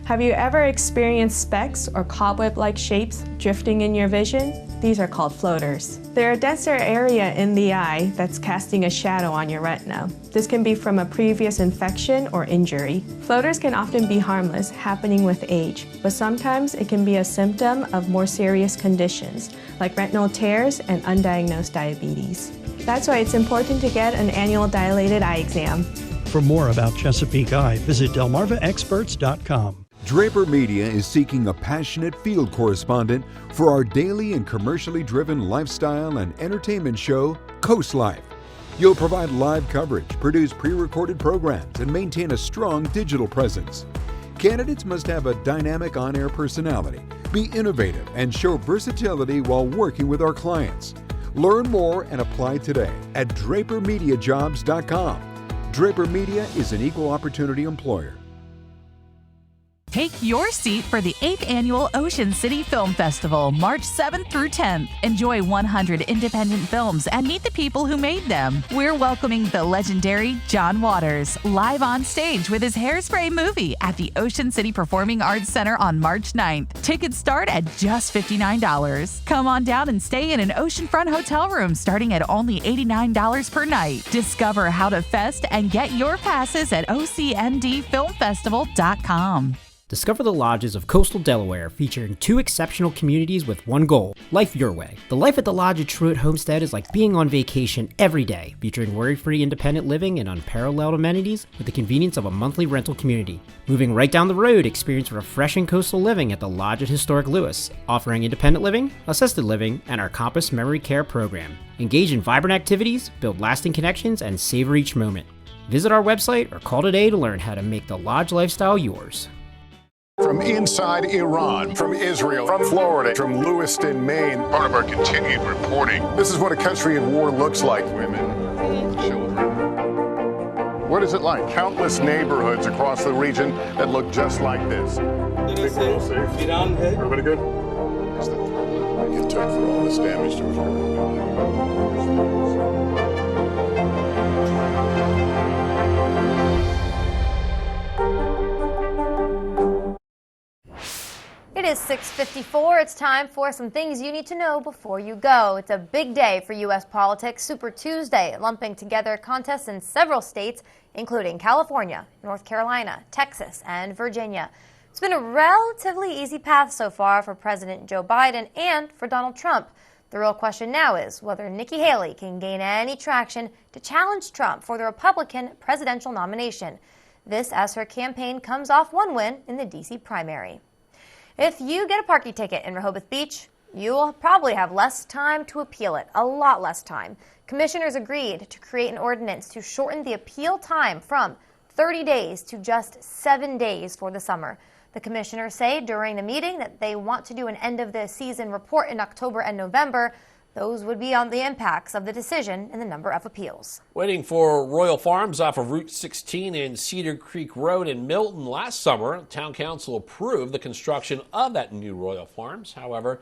Have you ever experienced specks or cobweb-like shapes drifting in your vision? These are called floaters. They're a denser area in the eye that's casting a shadow on your retina. This can be from a previous infection or injury. Floaters can often be harmless, happening with age, but sometimes it can be a symptom of more serious conditions, like retinal tears and undiagnosed diabetes. That's why it's important to get an annual dilated eye exam. For more about Chesapeake Eye, visit delmarvaexperts.com. Draper Media is seeking a passionate field correspondent for our daily and commercially driven lifestyle and entertainment show, Coast Life. You'll provide live coverage, produce pre-recorded programs, and maintain a strong digital presence. Candidates must have a dynamic on-air personality, be innovative, and show versatility while working with our clients. Learn more and apply today at drapermediajobs.com. Draper Media is an equal opportunity employer. Take your seat for the 8th Annual Ocean City Film Festival, March 7th through 10th. Enjoy 100 independent films and meet the people who made them. We're welcoming the legendary John Waters, live on stage with his Hairspray movie at the Ocean City Performing Arts Center on March 9th. Tickets start at just $59. Come on down and stay in an oceanfront hotel room starting at only $89 per night. Discover how to fest and get your passes at ocndfilmfestival.com. Discover the lodges of coastal Delaware, featuring 2 exceptional communities with one goal: life your way. The life at the Lodge at Truett Homestead is like being on vacation every day, featuring worry-free independent living and unparalleled amenities with the convenience of a monthly rental community. Moving right down the road, experience refreshing coastal living at the Lodge at Historic Lewis, offering independent living, assisted living, and our Compass Memory Care program. Engage in vibrant activities, build lasting connections, and savor each moment. Visit our website or call today to learn how to make the Lodge lifestyle yours. From inside Iran, from Israel, from Florida, from Lewiston, Maine. Part of our continued reporting. This is what a country at war looks like. Women, children. What is it like? Countless neighborhoods across the region that look just like this. Everybody good? It's the threat it took for all this damage to occur. It is 6:54. It's time for some things you need to know before you go. It's a big day for U.S. politics. Super Tuesday, lumping together contests in several states, including California, North Carolina, Texas, and Virginia. It's been a relatively easy path so far for President Joe Biden and for Donald Trump. The real question now is whether Nikki Haley can gain any traction to challenge Trump for the Republican presidential nomination. This as her campaign comes off one win in the D.C. primary. If you get a parking ticket in Rehoboth Beach, you will probably have less time to appeal it, a lot less time. Commissioners agreed to create an ordinance to shorten the appeal time from 30 days to just 7 days for the summer. The commissioners say during the meeting that they want to do an end of the season report in October and November. Those would be on the impacts of the decision and the number of appeals. Waiting for Royal Farms off of Route 16 and Cedar Creek Road in Milton last summer. Town Council approved the construction of that new Royal Farms. However,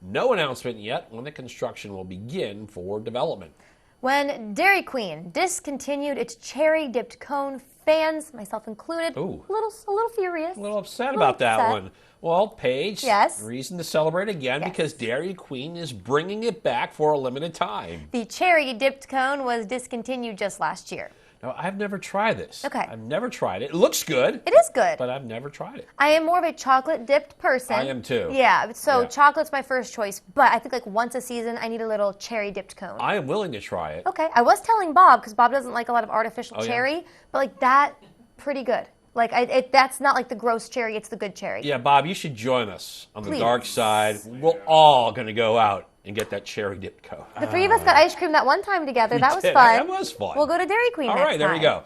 no announcement yet when the construction will begin for development. When Dairy Queen discontinued its cherry-dipped cone, fans, myself included, a little furious. A little upset about that one. Well, Paige, yes? Reason to celebrate again because Dairy Queen is bringing it back for a limited time. The cherry-dipped cone was discontinued just last year. Now, I've never tried this. Okay. I've never tried it. It looks good. It is good. But I've never tried it. I am more of a chocolate-dipped person. I am too. Yeah, so chocolate's my first choice, but I think like once a season I need a little cherry-dipped cone. I am willing to try it. Okay, I was telling Bob, because Bob doesn't like a lot of artificial cherry, but like that, pretty good. Like, that's not like the gross cherry, it's the good cherry. Yeah, Bob, you should join us on the dark side. We're all going to go out and get that cherry-dipped cone. The three of us got ice cream that one time together. That was fun. That was fun. We'll go to Dairy Queen next time. All right, there we go.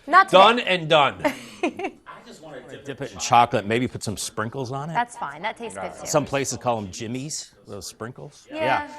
Not today. Done and done. I just want to dip it in chocolate, maybe put some sprinkles on it. That's fine. That tastes good too. Some places call them Jimmy's, those sprinkles. Yeah.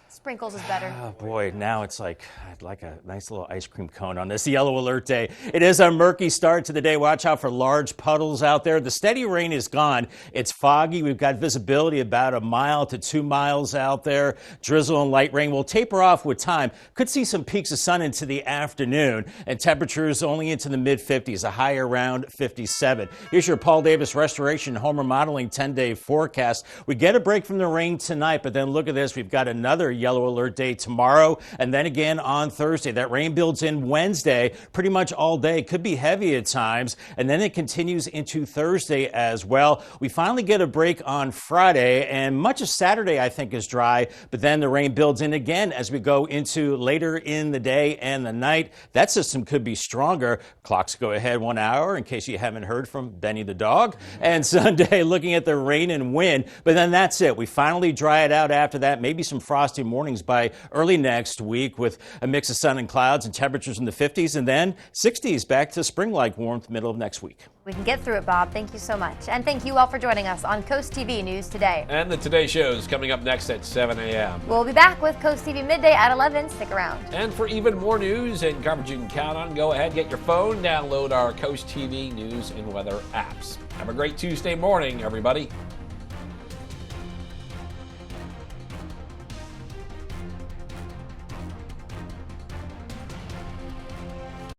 Sprinkles is better. Oh boy, now it's like I'd like a nice little ice cream cone on this yellow alert day. It is a murky start to the day. Watch out for large puddles out there. The steady rain is gone. It's foggy. We've got visibility about 1 mile to 2 miles out there. Drizzle and light rain will taper off with time. Could see some peaks of sun into the afternoon and temperatures only into the mid-50s, a high around 57. Here's your Paul Davis Restoration Home Remodeling 10-day forecast. We get a break from the rain tonight, but then look at this. We've got another yellow alert day tomorrow and then again on Thursday. That rain builds in Wednesday pretty much all day. Could be heavy at times, and then it continues into Thursday as well. We finally get a break on Friday, and much of Saturday I think is dry, but then the rain builds in again as we go into later in the day and the night. That system could be stronger. Clocks go ahead 1 hour in case you haven't heard from Benny the dog. And Sunday looking at the rain and wind, but then that's it. We finally dry it out after that. Maybe some frosty mornings by early next week with a mix of sun and clouds and temperatures in the 50s and then 60s back to spring-like warmth middle of next week. We can get through it, Bob. Thank you so much. And thank you all for joining us on Coast TV News Today. And the Today Show is coming up next at 7 a.m. We'll be back with Coast TV Midday at 11. Stick around. And for even more news and coverage you can count on, go ahead, get your phone, download our Coast TV News and Weather apps. Have a great Tuesday morning, everybody.